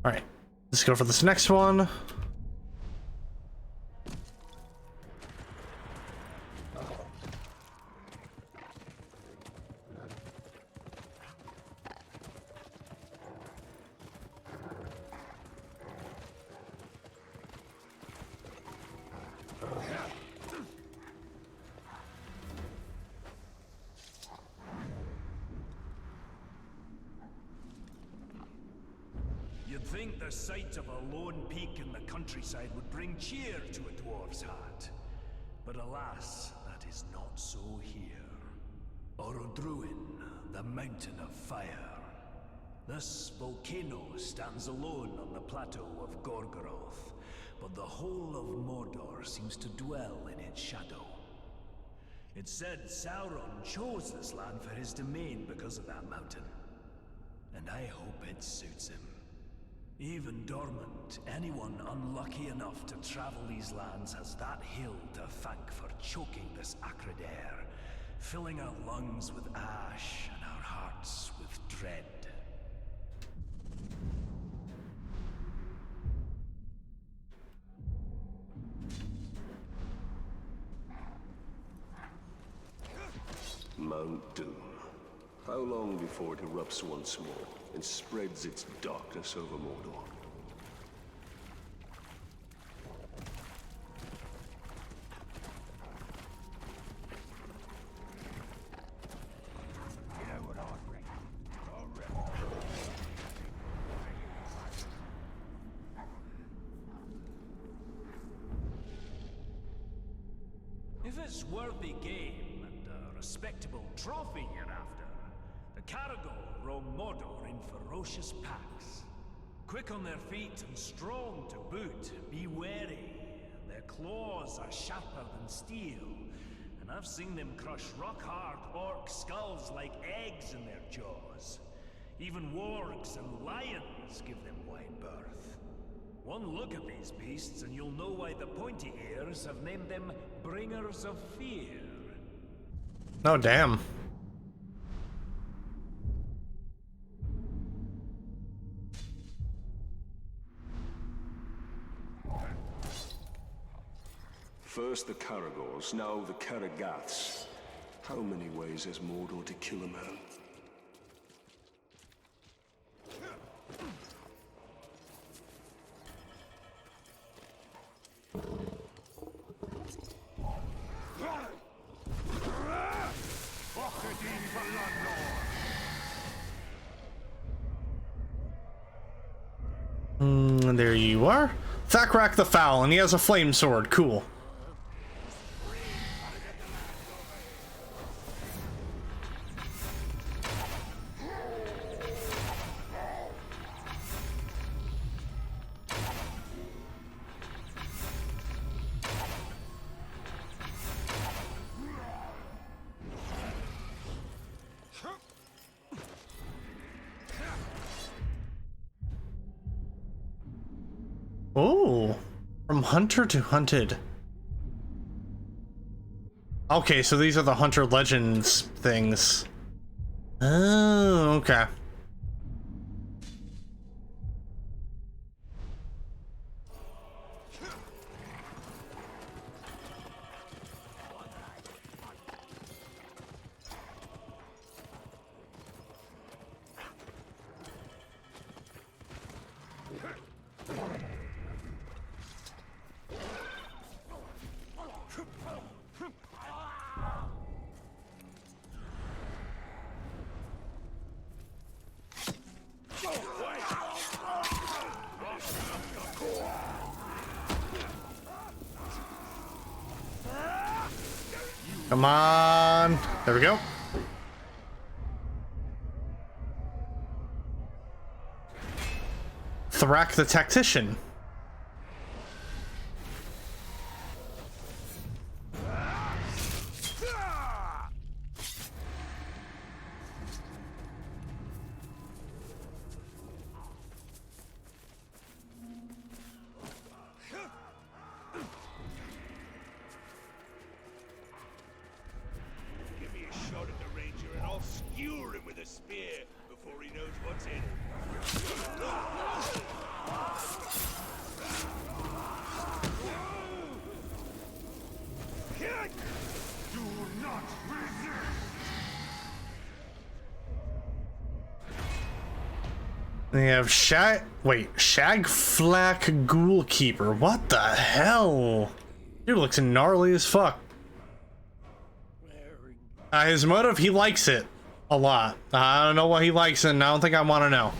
Speaker 1: Alright, let's go for this next one.
Speaker 3: You'd think the sight of a lone peak in the countryside would bring cheer to a dwarf's heart. But alas, that is not so here. Orodruin, the Mountain of Fire. This volcano stands alone on the plateau of Gorgoroth, but the whole of Mordor seems to dwell in its shadow. It's said Sauron chose this land for his domain because of that mountain. And I hope it suits him. Even dormant, anyone unlucky enough to travel these lands has that hill to thank for choking this acrid air, filling our lungs with ash and hearts with dread.
Speaker 10: Mount Doom. How long before it erupts once more and spreads its darkness over Mordor?
Speaker 3: If it's worthy game and a respectable trophy you're after, the Caragor roam Mordor in ferocious packs. Quick on their feet and strong to boot, be wary. Their claws are sharper than steel, and I've seen them crush rock-hard orc skulls like eggs in their jaws. Even wargs and lions give them wide berth. One look at these beasts and you'll know why the pointy ears have named them Bringers of Fear.
Speaker 1: Oh, damn.
Speaker 10: First the Caragors, now the Caragaths. How many ways has Mordor to kill a man?
Speaker 1: There you are. Thakrak the Foul, and he has a flame sword. Cool. Oh, from hunter to hunted. Okay, so these are the Hunter Legends things. Oh, okay. Come on. There we go. Thrak the Tactician. They have Shagflak Ghoulkeeper. What the hell? Dude looks gnarly as fuck. His motive, he likes it a lot. I don't know what he likes, and I don't think I want to know.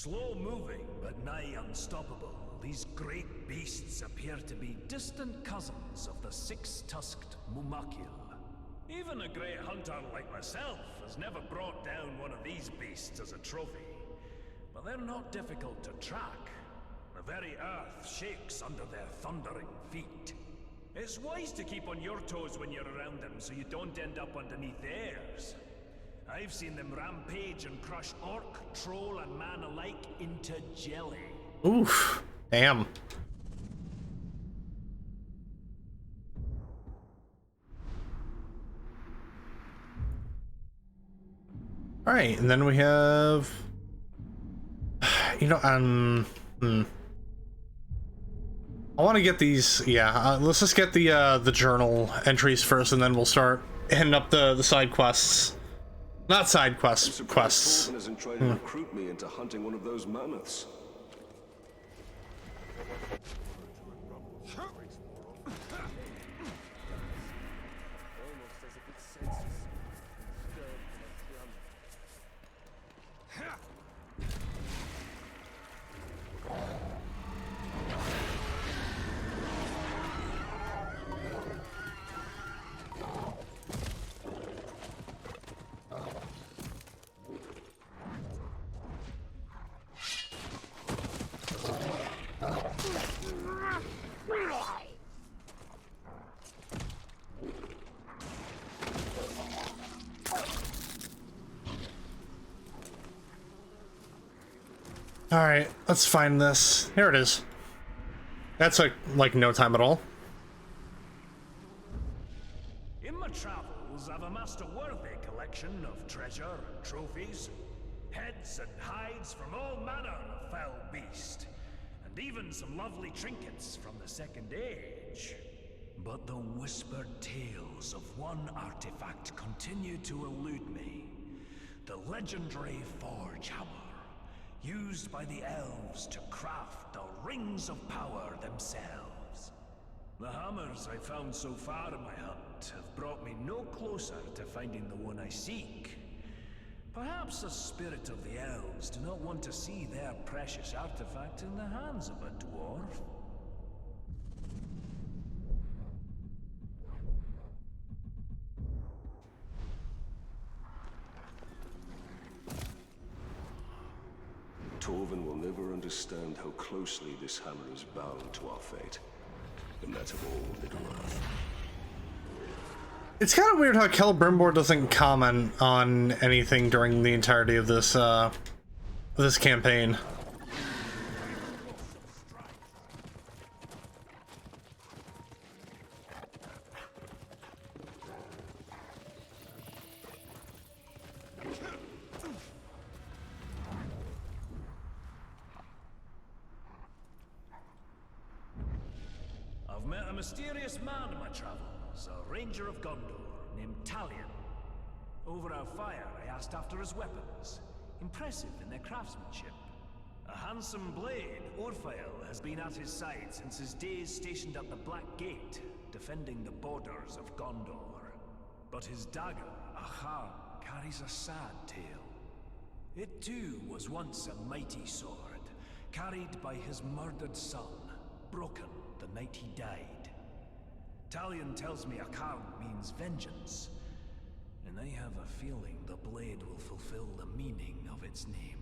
Speaker 3: Slow-moving, but nigh unstoppable, these great beasts appear to be distant cousins of the six-tusked Mumakil. Even a great hunter like myself has never brought down one of these beasts as a trophy. But they're not difficult to track. The very earth shakes under their thundering feet. It's wise to keep on your toes when you're around them so you don't end up underneath theirs. I've seen them rampage and crush orc, troll, and man alike into jelly.
Speaker 1: Oof. Damn. All right, and then we have, you know, I want to get these. Yeah, let's just get the journal entries first, and then we'll start hitting up the side quests. Not side quests. Quests.
Speaker 10: Torvin isn't trying to recruit me into hunting one of those mammoths.
Speaker 1: All right, let's find this. Here it is. That's like no time at all.
Speaker 3: In my travels, I've amassed a worthy collection of treasure and trophies, heads and hides from all manner of foul beast, and even some lovely trinkets from the Second Age. But the whispered tales of one artifact continue to elude me. The legendary Forge Hammer, used by the elves to craft the Rings of Power themselves. The hammers I've found so far in my hunt have brought me no closer to finding the one I seek. Perhaps the spirit of the elves do not want to see their precious artifact in the hands of a dwarf.
Speaker 10: Torvin will never understand how closely this hammer is bound to our fate, and that's of all Middle-earth.
Speaker 1: It's kind of weird how Celebrimbor doesn't comment on anything during the entirety of this this campaign.
Speaker 3: I've met a mysterious man in my travels, a ranger of Gondor named Talion. Over our fire, I asked after his weapons, impressive in their craftsmanship. A handsome blade, Orphael, has been at his side since his days stationed at the Black Gate, defending the borders of Gondor. But his dagger, Ahar, carries a sad tale. It too was once a mighty sword, carried by his murdered son, broken the night he died. Talion tells me Akar means vengeance, and I have a feeling the blade will fulfill the meaning of its name.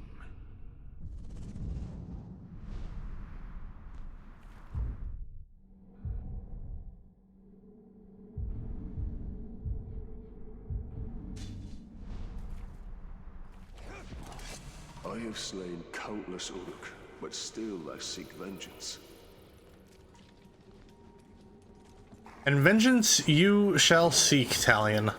Speaker 10: I have slain countless Uruk, but still I seek vengeance.
Speaker 1: And vengeance you shall seek, Talion.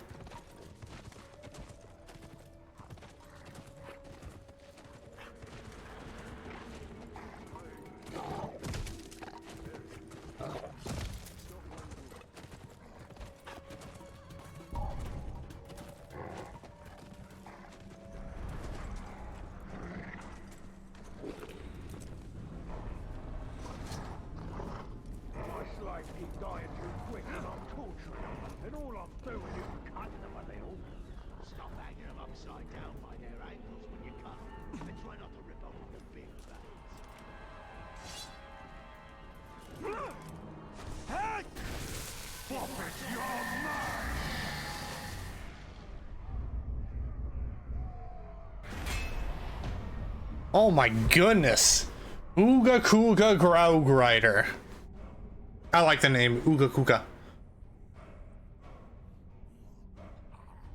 Speaker 6: Dying too quick and I'm torturing them, and all I'm doing is cutting
Speaker 1: Oh my goodness. Ooga Kooga Graug Rider. I like the name Ooga Kooga.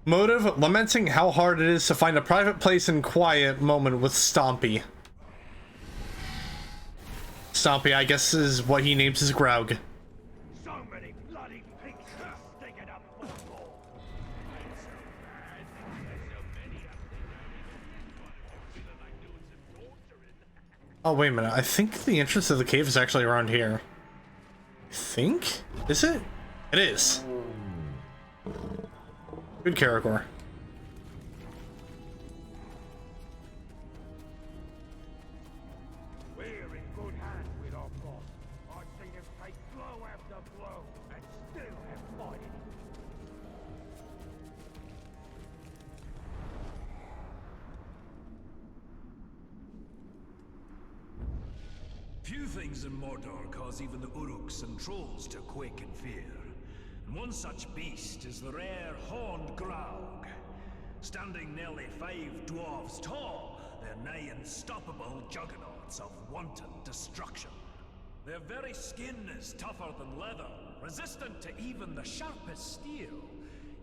Speaker 1: Motive: lamenting how hard it is to find a private place and quiet moment with Stompy. Stompy, I guess, is what he names his Graug.
Speaker 6: So many bloody pigs sticking up Mordor.
Speaker 1: Oh, wait a minute. I think the entrance to the cave is actually around here. I think? Is it? It is. Good Caragor.
Speaker 6: We're in good hands with our boss. I've seen him take blow after blow and still have fighting.
Speaker 3: Few things in Mordor cause even the Uruks and trolls to quake in fear. And one such beast is the rare horned Graug. Standing nearly 5 dwarves tall, they're nigh unstoppable juggernauts of wanton destruction. Their very skin is tougher than leather, resistant to even the sharpest steel,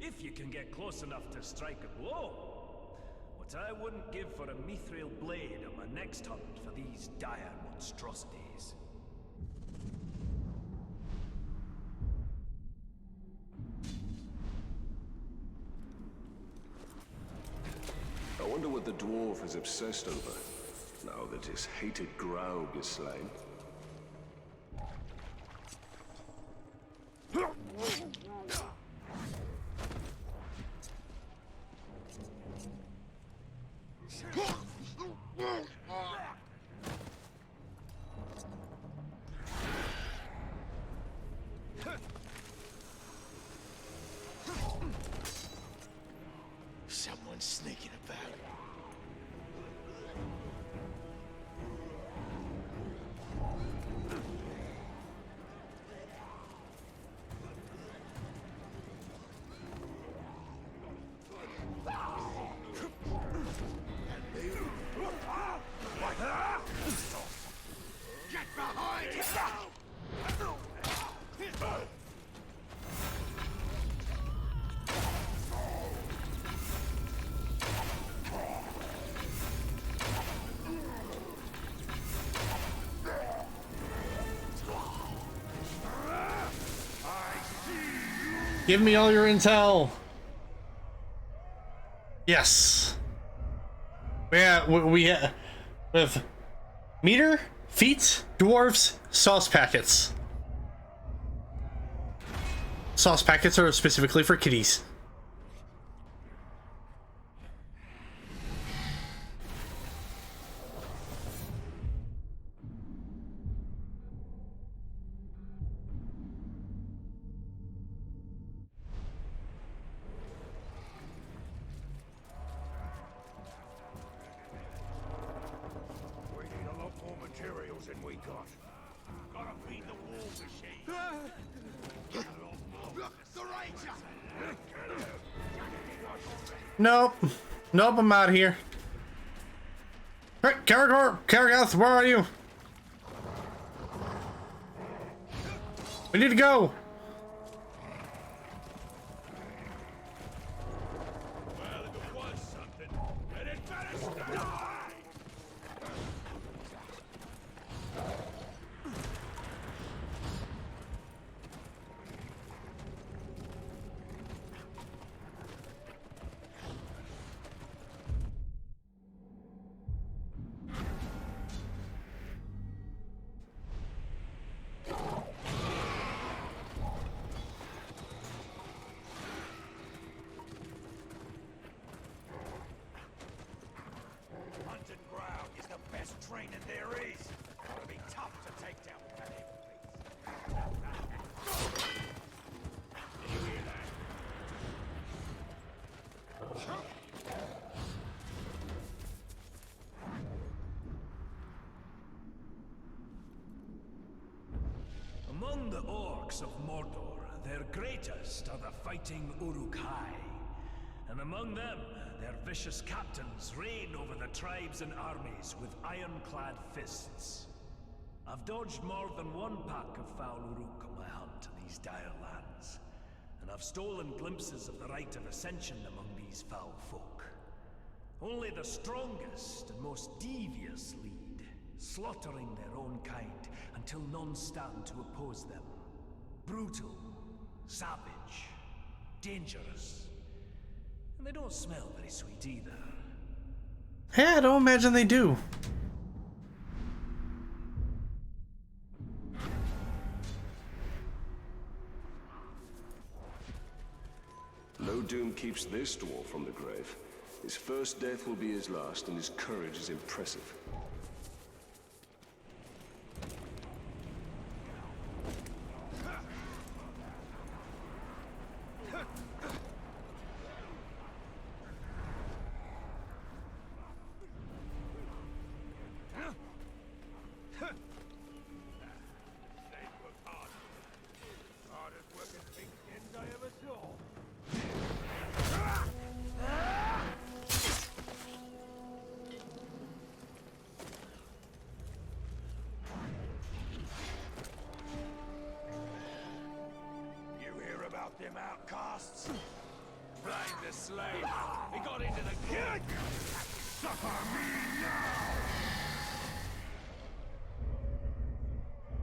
Speaker 3: if you can get close enough to strike a blow. What I wouldn't give for a mithril blade on my next hunt for these dire monstrosities.
Speaker 10: I wonder what the dwarf is obsessed over, now that his hated Graug is slain.
Speaker 6: Someone's sneaking about. Get behind him!
Speaker 1: Give me all your intel. Yes. We with meter, feet, dwarves, sauce packets. Sauce packets are specifically for kitties.
Speaker 6: We need a lot more materials than we got. Gotta feed the war machine. The ranger!
Speaker 1: Nope. Nope, I'm out of here. Hey, Karagath, where are you? We need to go.
Speaker 6: Well, if it was something, then it better stay alive! Hunting ground is the best training there is. Gotta be tough to take down that you hear that?
Speaker 3: Among the orcs of Mordor, their greatest are the fighting Uruk-hai. And among them, their vicious captains reign over the tribes and armies with ironclad fists. I've dodged more than one pack of foul Uruk on my hunt to these dire lands, and I've stolen glimpses of the rite of ascension among these foul folk. Only the strongest and most devious lead, slaughtering their own kind until none stand to oppose them. Brutal, savage, dangerous. And they don't smell very sweet either.
Speaker 1: Yeah, I don't imagine they do.
Speaker 10: No doom keeps this dwarf from the grave. His first death will be his last, and his courage is impressive.
Speaker 6: Them outcasts. Blame the slave. He got into the kid. Suffer me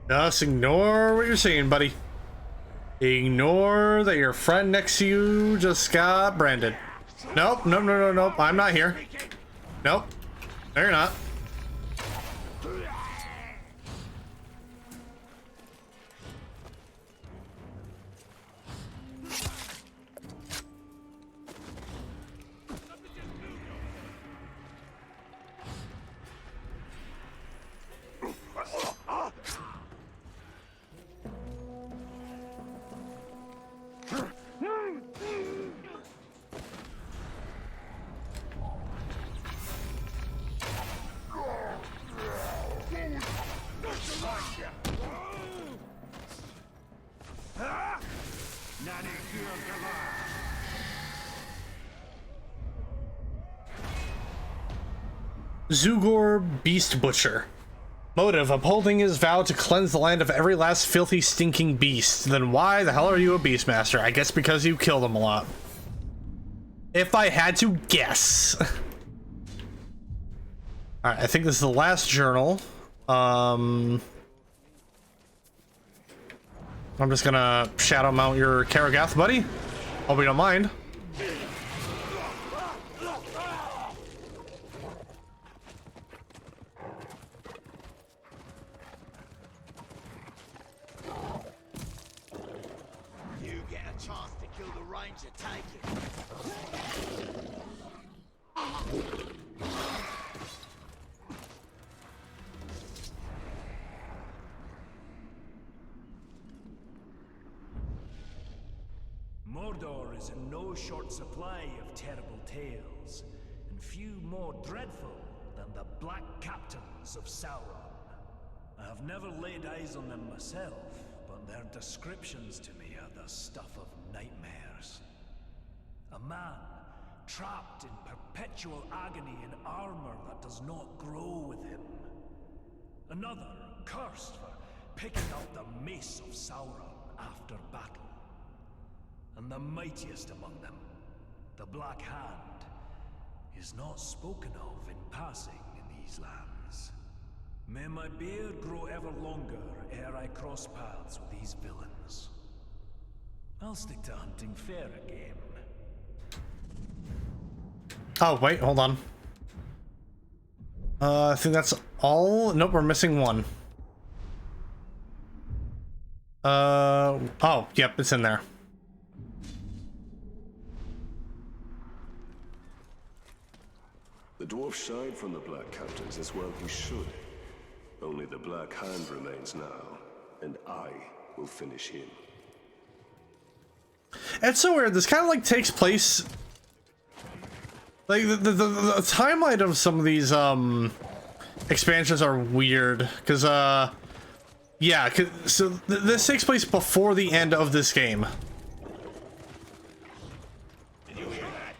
Speaker 6: now.
Speaker 1: Just ignore what you're saying, buddy. Ignore that your friend next to you just got branded. Nope, nope, no, no, nope. I'm not here. Nope. No, you're not. Zugor Beast Butcher. Motive: upholding his vow to cleanse the land of every last filthy, stinking beast. Then why the hell are you a Beastmaster? I guess because you kill them a lot. If I had to guess. Alright, I think this is the last journal. I'm just gonna shadow mount your Karagath, buddy. Hope you don't mind.
Speaker 3: Mordor is in no short supply of terrible tales, and few more dreadful than the Black Captains of Sauron. I have never laid eyes on them myself, but their descriptions to me are the stuff of nightmares. A man trapped in perpetual agony in armor that does not grow with him. Another cursed for picking up the mace of Sauron after battle. And the mightiest among them, the Black Hand, is not spoken of in passing in these lands. May my beard grow ever longer ere I cross paths with these villains. I'll stick to hunting fair game.
Speaker 1: Oh, wait, hold on. I think that's all. Nope, we're missing one. Oh, yep, it's in there.
Speaker 10: The dwarf shied from the Black Captains as well he should. Only the Black Hand remains now, and I will finish him.
Speaker 1: It's so weird. This kind of like takes place. Like the timeline of some of these expansions are weird because yeah, so this takes place before the end of this game.
Speaker 6: Did you hear that?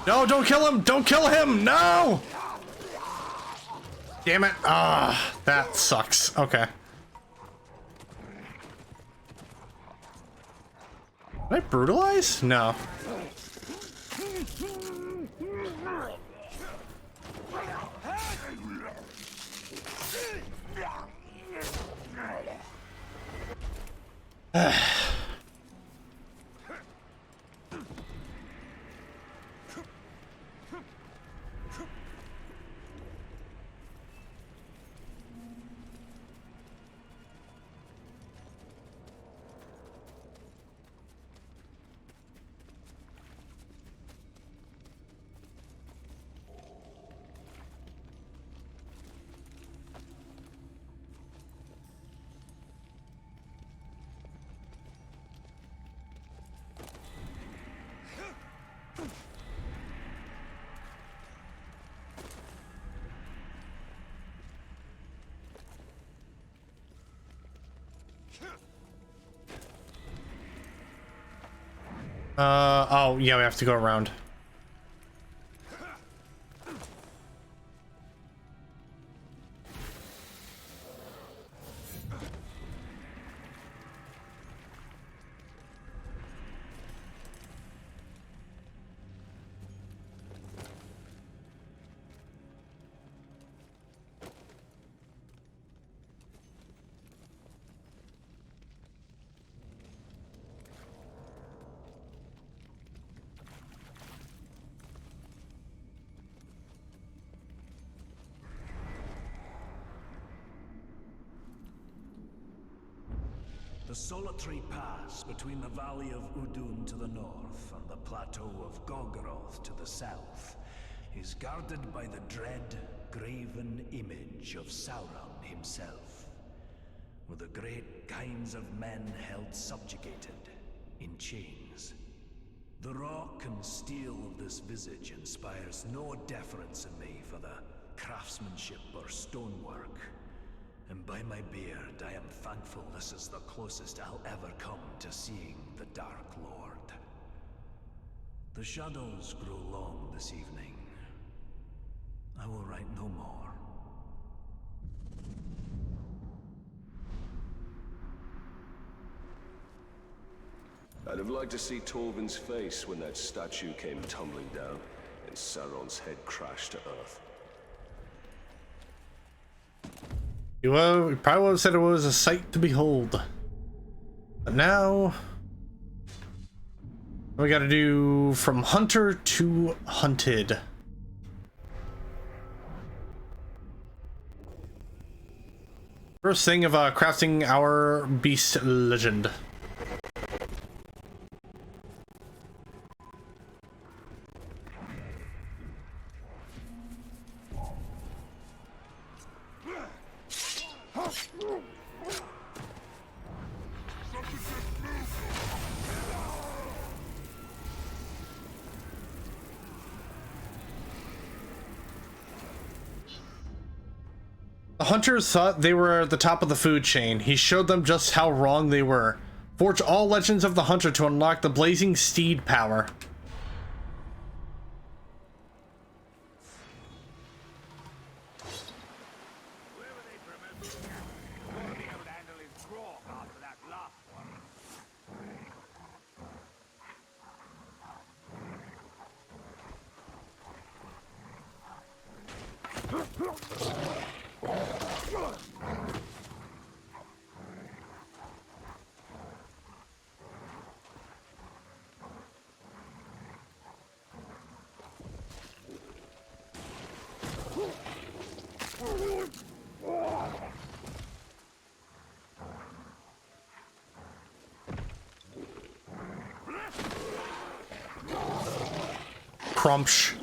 Speaker 1: No, don't kill him! Don't kill him! No! Damn it. Ah, that sucks. Okay. Did I brutalize? No. Oh, yeah, we have to go around.
Speaker 3: The solitary pass between the Valley of Udun to the north and the Plateau of Gogoroth to the south is guarded by the dread, graven image of Sauron himself, with the great kinds of men held subjugated in chains. The rock and steel of this visage inspires no deference in me for the craftsmanship or stonework. And by my beard, I am thankful this is the closest I'll ever come to seeing the Dark Lord. The shadows grow long this evening. I will write no more.
Speaker 10: I'd have liked to see Torvin's face when that statue came tumbling down and Sauron's head crashed to earth.
Speaker 1: You probably would have said it was a sight to behold. But now we gotta do from hunter to hunted. First thing of crafting our beast legend. The hunters thought they were at the top of the food chain. He showed them just how wrong they were. Forge all legends of the hunter to unlock the blazing steed power. Crumpsh.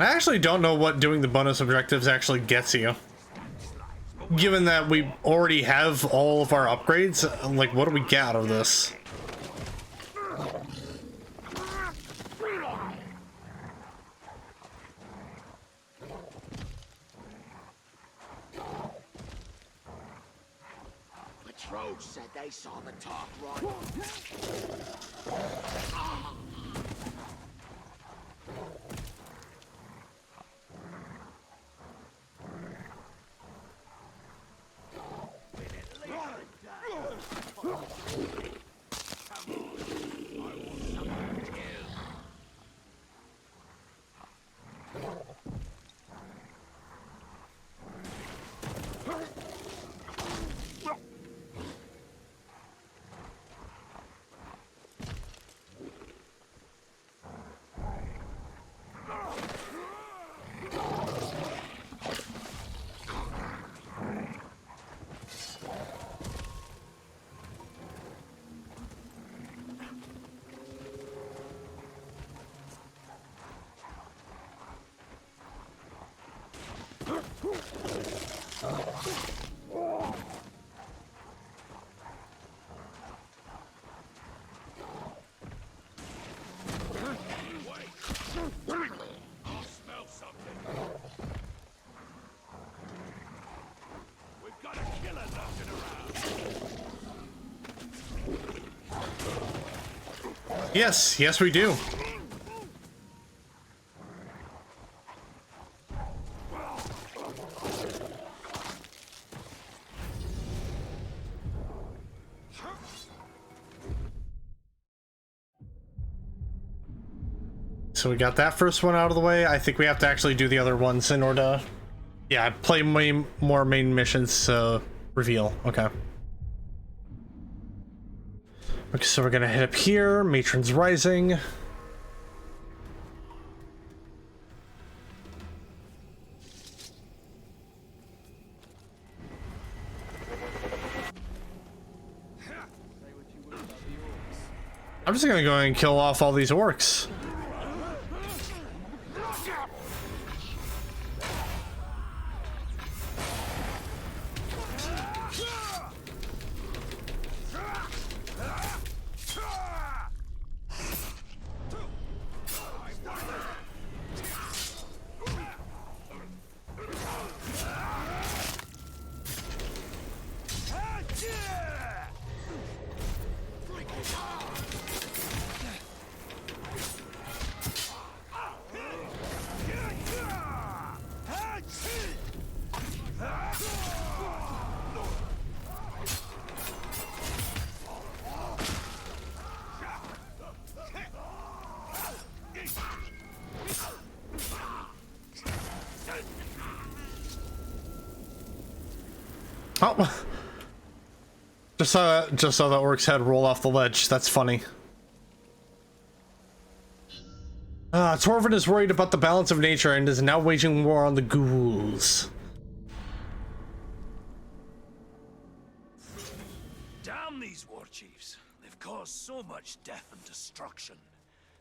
Speaker 1: I actually don't know what doing the bonus objectives actually gets you. Given that we already have all of our upgrades, like, what do we get out of this?
Speaker 8: Patrol said they saw the talk right.
Speaker 1: Yes, yes we do. So we got that first one out of the way. I think we have to actually do the other ones in order to, yeah, play more main missions to reveal. Okay. Okay, so we're gonna hit up here. Matron's Rising. I'm just gonna go and kill off all these orcs. Oh, just saw the orc's head roll off the ledge. That's funny. Torvin is worried about the balance of nature and is now waging war on the ghouls.
Speaker 3: Damn these war chiefs. They've caused so much death and destruction.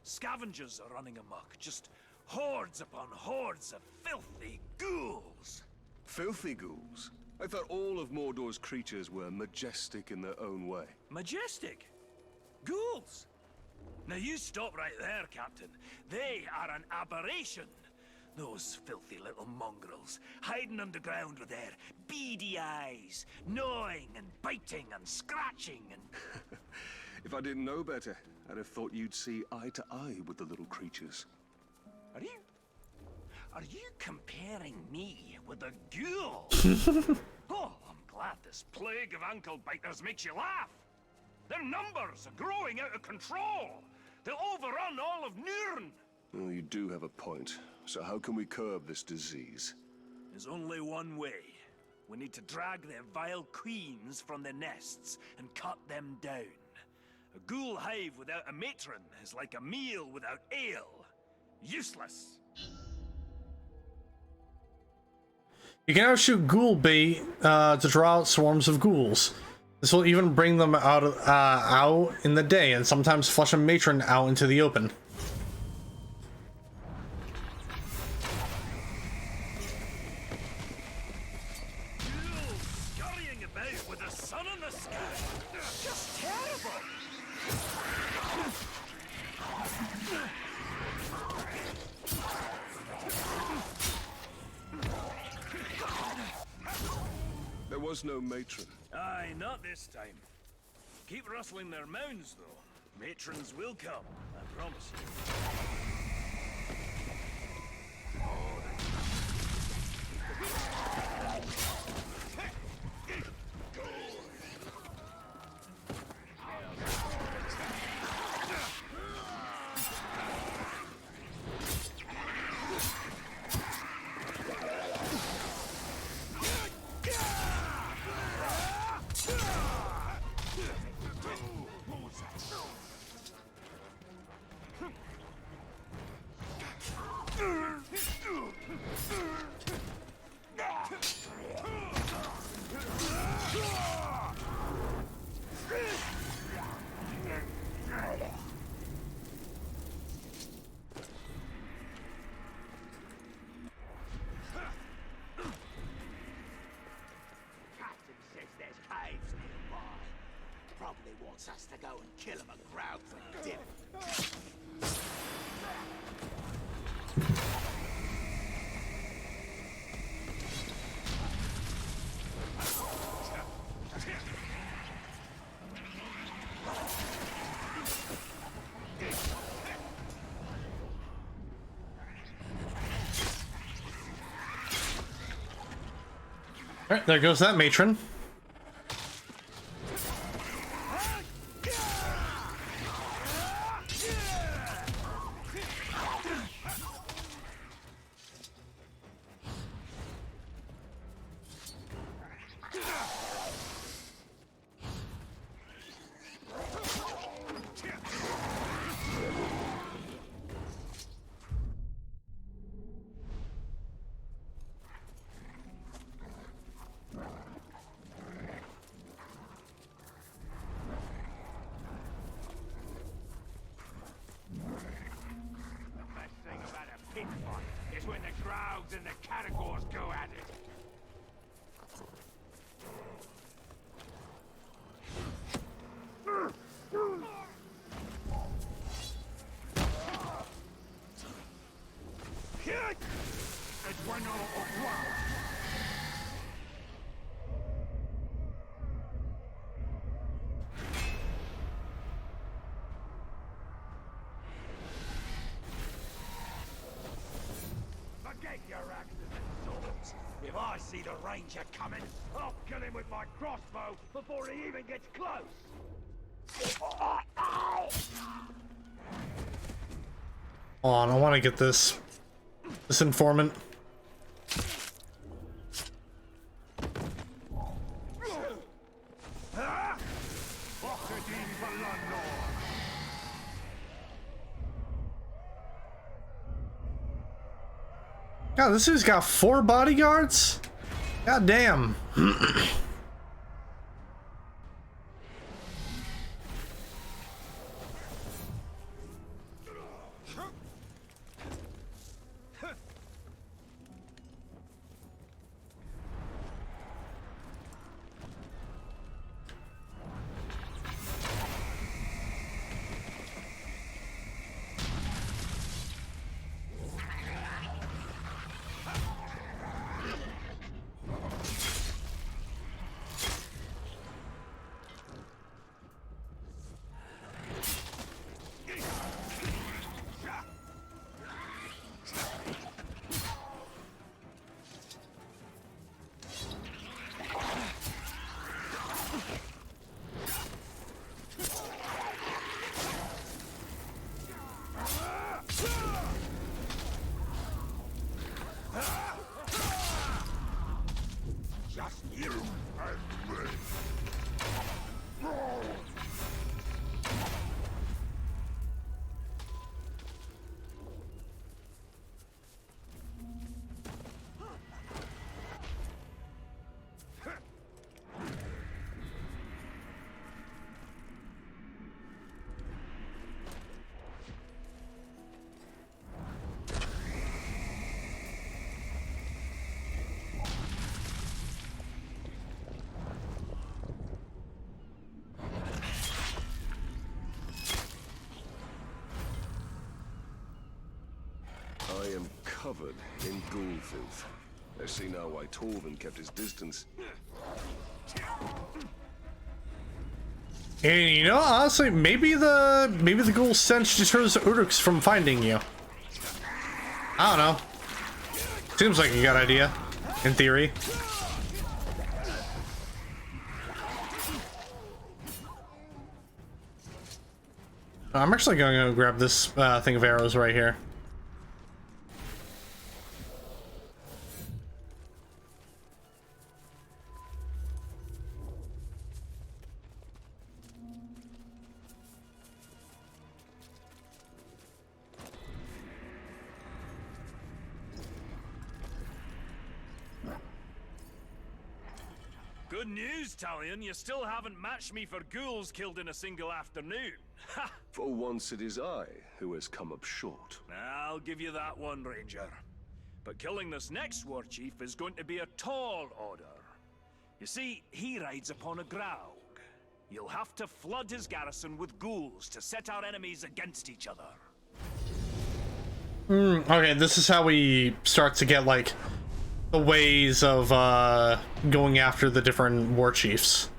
Speaker 3: Scavengers are running amok. Just hordes upon hordes of filthy ghouls.
Speaker 10: Filthy ghouls? I thought all of Mordor's creatures were majestic in their own way.
Speaker 3: Majestic? Ghouls? Now you stop right there, Captain. They are an aberration. Those filthy little mongrels, hiding underground with their beady eyes, gnawing and biting and scratching and...
Speaker 10: If I didn't know better, I'd have thought you'd see eye to eye with the little creatures.
Speaker 3: Are you comparing me with a ghoul? Oh, I'm glad this plague of ankle biters makes you laugh. Their numbers are growing out of control. They'll overrun all of Nurn.
Speaker 10: Well, you do have a point. So how can we curb this disease?
Speaker 3: There's only one way. We need to drag their vile queens from their nests and cut them down. A ghoul hive without a matron is like a meal without ale. Useless.
Speaker 1: You can now shoot ghoul bait to draw out swarms of ghouls. This will even bring them out in the day and sometimes flush a matron out into the open.
Speaker 10: was no matron.
Speaker 3: Aye, not this time. Keep rustling their mounds, though. Matrons will come, I promise you.
Speaker 6: Wants us to go and kill him and grab for dinner.
Speaker 1: All right, there goes that matron.
Speaker 6: Is when the crowds and the categories go at it. Forget your axes and swords. If I see the ranger coming, I'll kill him with my crossbow before he even gets close.
Speaker 1: Hold on, I want to get this informant. God, this dude's got 4 bodyguards? God damn.
Speaker 10: I am covered in ghoul filth. I see now why Torvin kept his distance.
Speaker 1: And you know, honestly, maybe the ghoul stench deters the Uruks from finding you. I don't know. Seems like a good idea, in theory. I'm actually going to grab this thing of arrows right here.
Speaker 3: Good news, Talion. You still haven't matched me for ghouls killed in a single afternoon. Ha!
Speaker 10: For once it is I who has come up short.
Speaker 3: I'll give you that one, Ranger. But killing this next war chief is going to be a tall order. You see, he rides upon a Graug. You'll have to flood his garrison with ghouls to set our enemies against each other.
Speaker 1: Okay, this is how we start to get, like, the ways of going after the different war chiefs.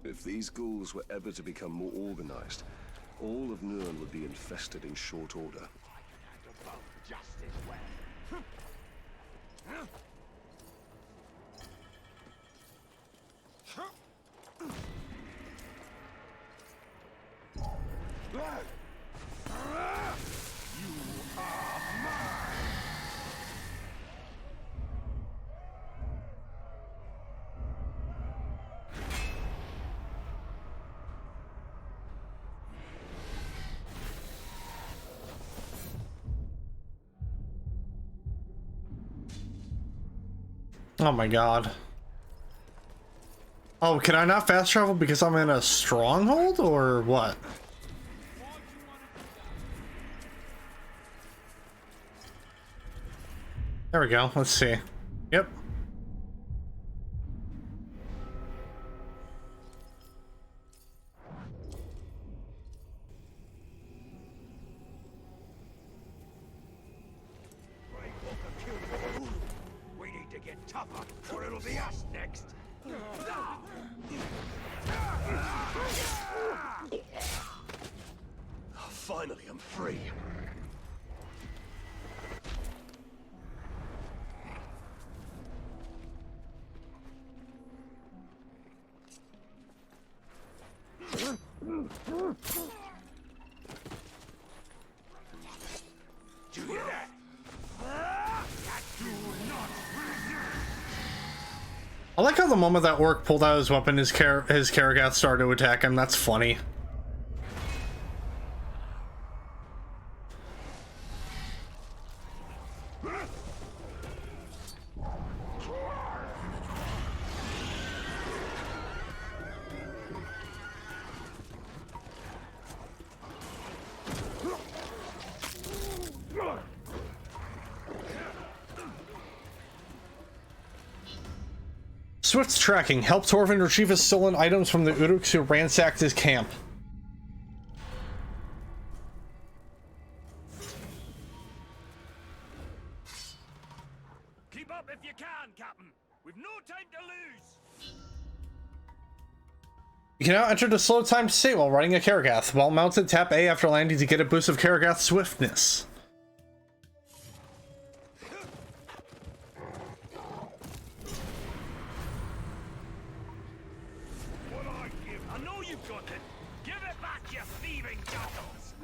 Speaker 10: If these ghouls were ever to become more organized, all of Nurn would be infested in short order.
Speaker 1: Oh my god. Oh, can I not fast travel because I'm in a stronghold, or what? There we go. Let's see. Yep.
Speaker 6: We need to get tougher, or it'll be us next.
Speaker 10: Finally, I'm free.
Speaker 6: Do you hear that?
Speaker 1: I like how the moment that orc pulled out his weapon, his Karagath started to attack him. That's funny. Swift's tracking. Help Torvin retrieve his stolen items from the Uruks who ransacked his camp.
Speaker 3: Keep up if you can, Captain. We've no time to lose.
Speaker 1: You can now enter the slow time state while riding a Karagath. While mounted, tap A after landing to get a boost of Karagath swiftness.
Speaker 3: I know you've got it. Give it back, you thieving jackals.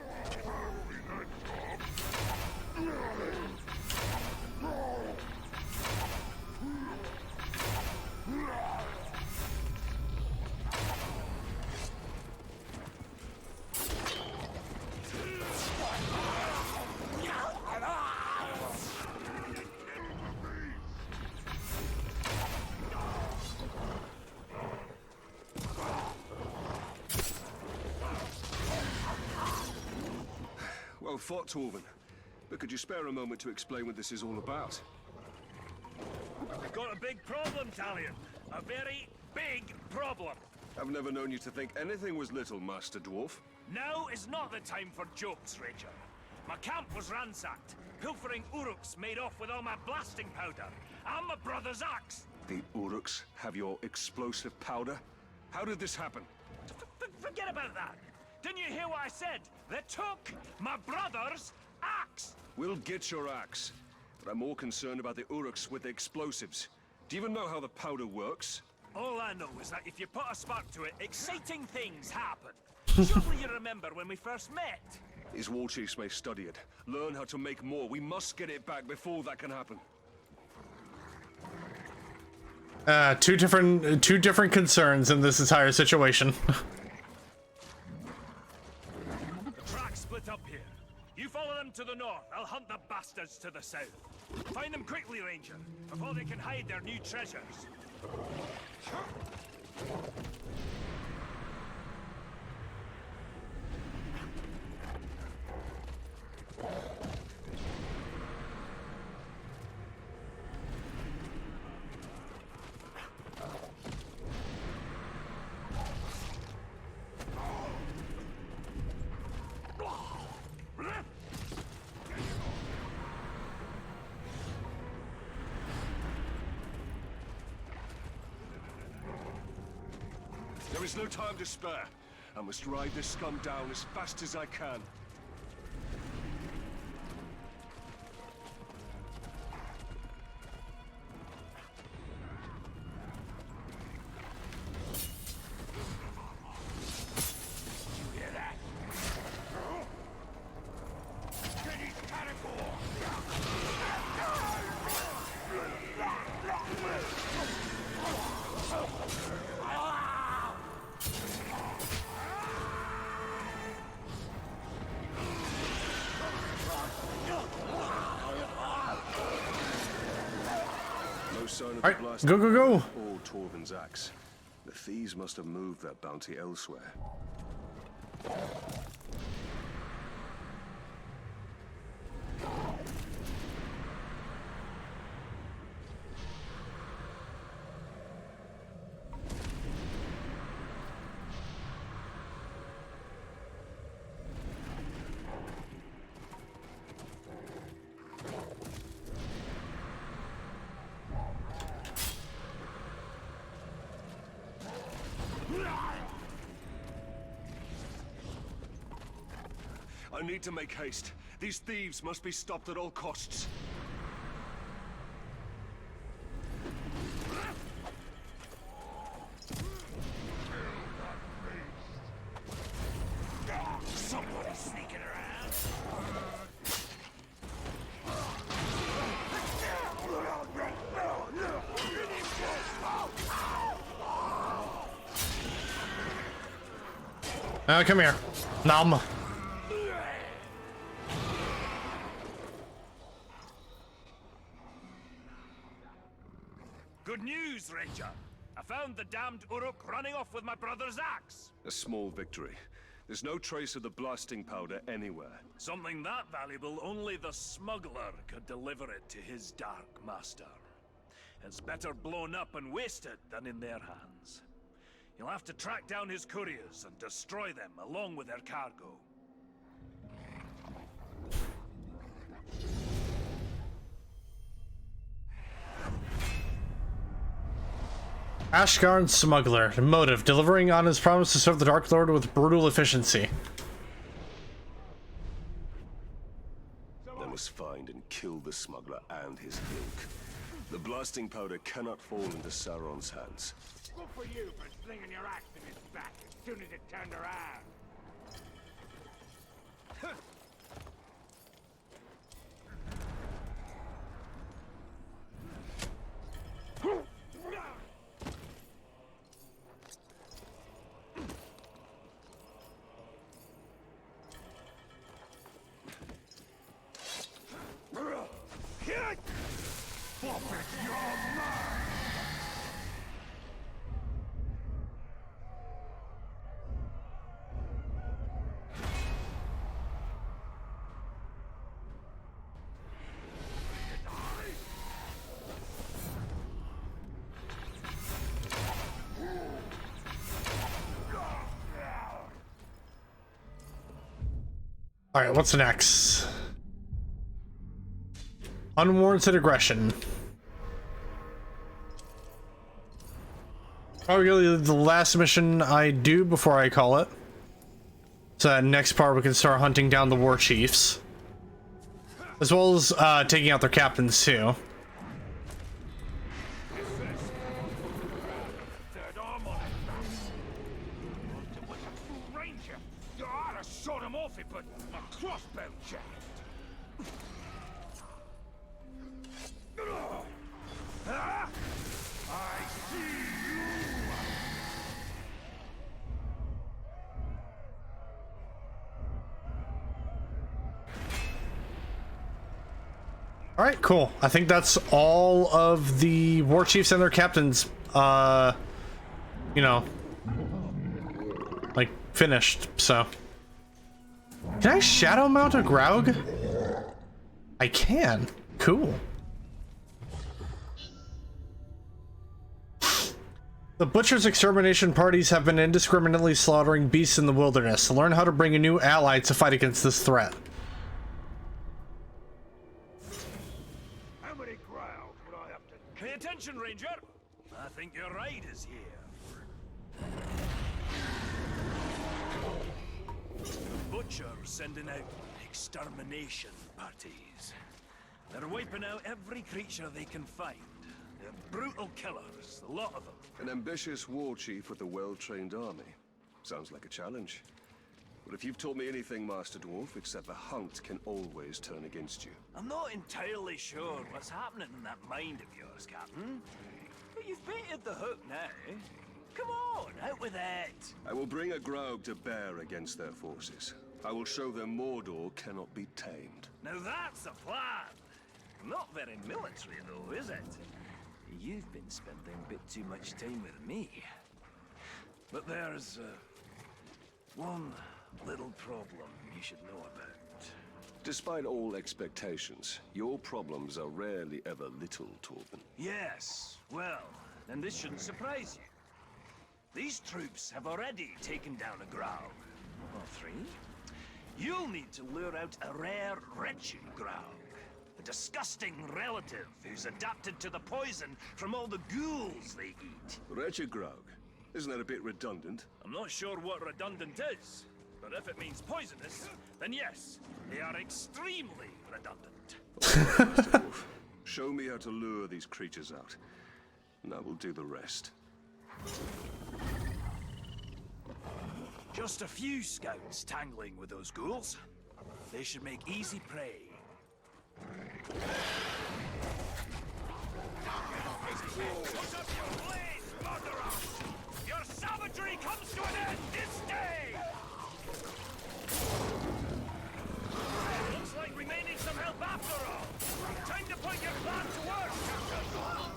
Speaker 10: Well fought, Torvin. But could you spare a moment to explain what this is all about?
Speaker 3: We've got a big problem, Talion. A very big problem.
Speaker 10: I've never known you to think anything was little, Master Dwarf.
Speaker 3: Now is not the time for jokes, Ranger. My camp was ransacked. Pilfering Uruks made off with all my blasting powder and my brother's axe.
Speaker 10: The Uruks have your explosive powder? How did this happen?
Speaker 3: Forget about that. Didn't you hear what I said? They took my brother's axe.
Speaker 10: We'll get your axe. But I'm more concerned about the Uruks with the explosives. Do you even know how the powder works?
Speaker 3: All I know is that if you put a spark to it, exciting things happen. Surely you remember when we first met?
Speaker 10: His war chiefs may study it, learn how to make more. We must get it back before that can happen.
Speaker 1: Two different concerns in this entire situation.
Speaker 3: The tracks split up here. You follow them to the north. I'll hunt the bastards to the south. Find them quickly, Ranger, before they can hide their new treasures.
Speaker 10: There is no time to spare. I must ride this scum down as fast as I can.
Speaker 1: Alright, go, go, go!
Speaker 10: Or Torvin's axe. The thieves must have moved their bounty elsewhere. I need to make haste. These thieves must be stopped at all costs.
Speaker 3: Somebody's sneaking around.
Speaker 1: Come here. Nom.
Speaker 3: Good news, Ranger. I found the damned Uruk running off with my brother's axe.
Speaker 10: A small victory. There's no trace of the blasting powder anywhere.
Speaker 3: Something that valuable, only the smuggler could deliver it to his dark master. It's better blown up and wasted than in their hands. You'll have to track down his couriers and destroy them along with their cargo.
Speaker 1: Ashgarn Smuggler. Motive: delivering on his promise to serve the Dark Lord with brutal efficiency.
Speaker 10: They must find and kill the smuggler and his ilk. The blasting powder cannot fall into Sauron's hands.
Speaker 6: Good for you for slinging your axe in his back as soon as it turned around.
Speaker 1: All right, what's next? Unwarranted aggression. Probably the last mission I do before I call it. So that next part we can start hunting down the war chiefs. As well as taking out their captains too. All right, cool. I think that's all of the war chiefs and their captains, you know, like finished. So, can I shadow mount a Graug? I can. Cool. The butcher's extermination parties have been indiscriminately slaughtering beasts in the wilderness. Learn how to bring a new ally to fight against this threat.
Speaker 3: Pay attention, Ranger! I think your ride is here. The Butcher's sending out extermination parties. They're wiping out every creature they can find. They're brutal killers, a lot of them.
Speaker 10: An ambitious war chief with a well-trained army. Sounds like a challenge. But if you've taught me anything, Master Dwarf, except the hunt can always turn against you.
Speaker 3: I'm not entirely sure what's happening in that mind of yours, Captain. But you've baited the hook now. Come on, out with it!
Speaker 10: I will bring a Graug to bear against their forces. I will show them Mordor cannot be tamed.
Speaker 3: Now that's a plan! Not very military though, is it? You've been spending a bit too much time with me. But there's one little problem you should know about.
Speaker 10: Despite all expectations, your problems are rarely ever little, Torben.
Speaker 3: Yes, well, then this shouldn't surprise you. These troops have already taken down a Graug. Or 3. You'll need to lure out a rare wretched Graug. A disgusting relative who's adapted to the poison from all the ghouls they eat.
Speaker 10: Wretched Graug? Isn't that a bit redundant?
Speaker 3: I'm not sure what redundant is. But if it means poisonous, then yes, they are extremely redundant.
Speaker 10: Show me how to lure these creatures out, and I will do the rest.
Speaker 3: Just a few scouts tangling with those ghouls. They should make easy prey. Put up your blades, Mordor! Your savagery comes to an end this day! Looks like we may need some help after all. Time to put your plan to work, Captain.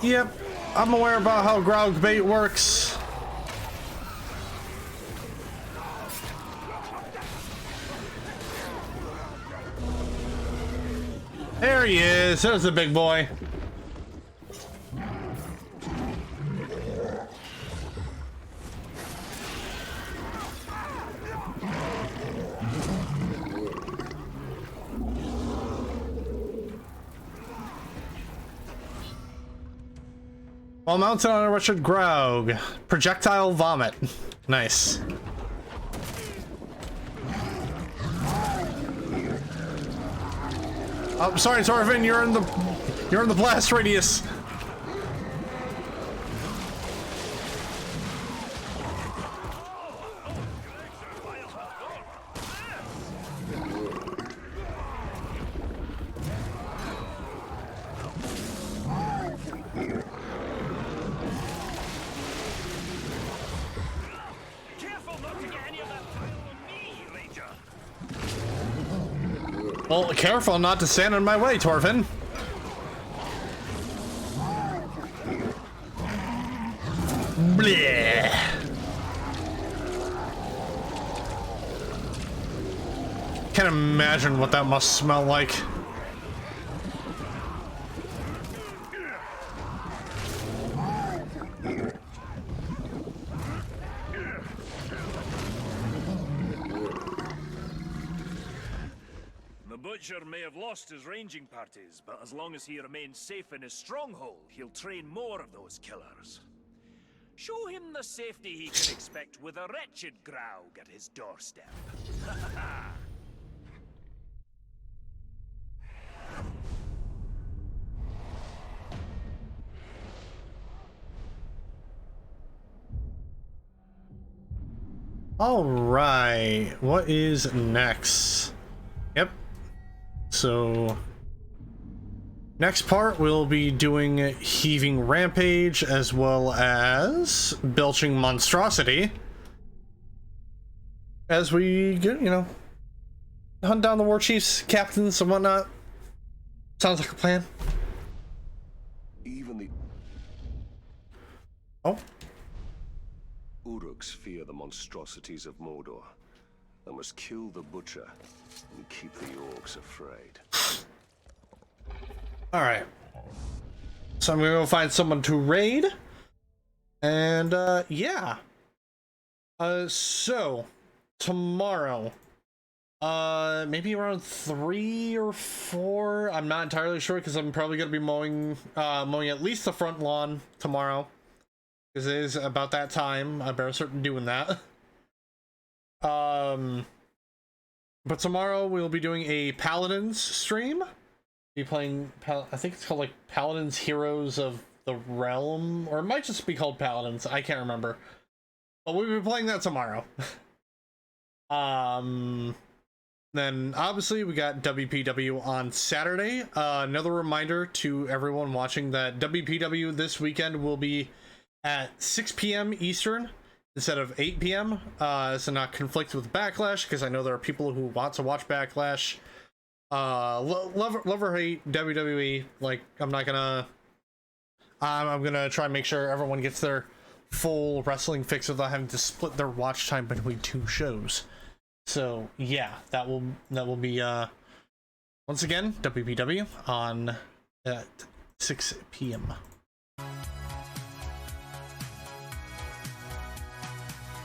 Speaker 1: Yep, I'm aware about how Graug bait works. There he is. There's the big boy. While mounted on a wretched Graug, projectile vomit. Nice. Oh, sorry, Torvin, you're in the blast radius. Well, careful not to stand in my way, Torvin. Bleh. Can't imagine what that must smell like.
Speaker 3: Witcher may have lost his ranging parties, but as long as he remains safe in his stronghold, he'll train more of those killers. Show him the safety he can expect with a wretched Graug at his doorstep.
Speaker 1: All right, what is next? Yep. So next part we'll be doing Heaving Rampage as well as Belching Monstrosity as we get, you know, hunt down the war chiefs, captains, and whatnot. Sounds like a plan.
Speaker 10: Even the Uruks fear the monstrosities of Mordor. I must kill the butcher and keep the orcs afraid.
Speaker 1: Alright. So I'm gonna go find someone to raid. And yeah. So tomorrow. Maybe around 3 or 4. I'm not entirely sure because I'm probably gonna be mowing at least the front lawn tomorrow. Because it is about that time. I better start doing that. But tomorrow we'll be doing a Paladins stream. Be playing, I think it's called like Paladins Heroes of the Realm, or it might just be called Paladins. I can't remember. But we'll be playing that tomorrow. Then obviously we got WPW on Saturday. Another reminder to everyone watching that WPW this weekend will be at 6 p.m. Eastern instead of 8 p.m. So not conflict with Backlash, because I know there are people who want to watch Backlash. Love or hate WWE, like I'm gonna try and make sure everyone gets their full wrestling fix without having to split their watch time between 2 shows. So yeah, that will be once again WPW on at 6 p.m.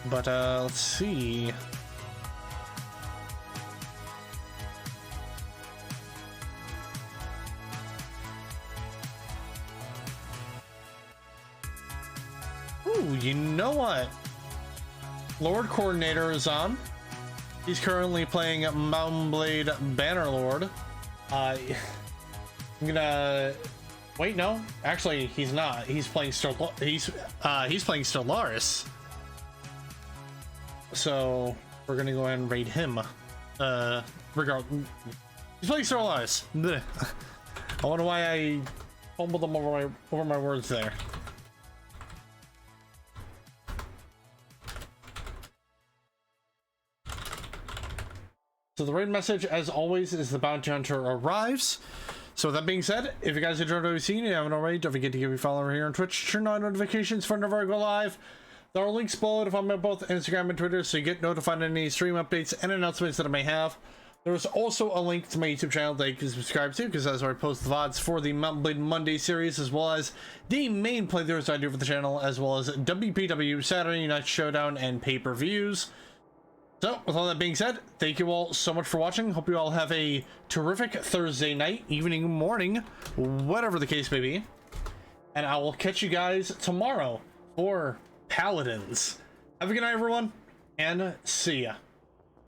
Speaker 1: But let's see. Ooh, you know what? Lord Coordinator is on. He's currently playing Mountain Blade Bannerlord. I'm gonna wait. No, actually, he's not. He's playing he's playing Stellaris. So we're gonna go ahead and raid him. He's playing Stellaris. I wonder why I fumbled them over my words there. So the raid message, as always, is the bounty hunter arrives. So with that being said, if you guys enjoyed what you've seen and you haven't already, don't forget to give me a follow over here on Twitch. Turn on notifications for whenever I go live. There are links below to find me on both Instagram and Twitter, so you get notified of any stream updates and announcements that I may have. There is also a link to my YouTube channel that you can subscribe to, because that's where I post the VODs for the Mountain Blade Monday series, as well as the main playthroughs I do for the channel, as well as WPW, Saturday Night Showdown, and pay-per-views. So, with all that being said, thank you all so much for watching. Hope you all have a terrific Thursday night, evening, morning, whatever the case may be. And I will catch you guys tomorrow for Paladins. Have a good night, everyone, and see ya.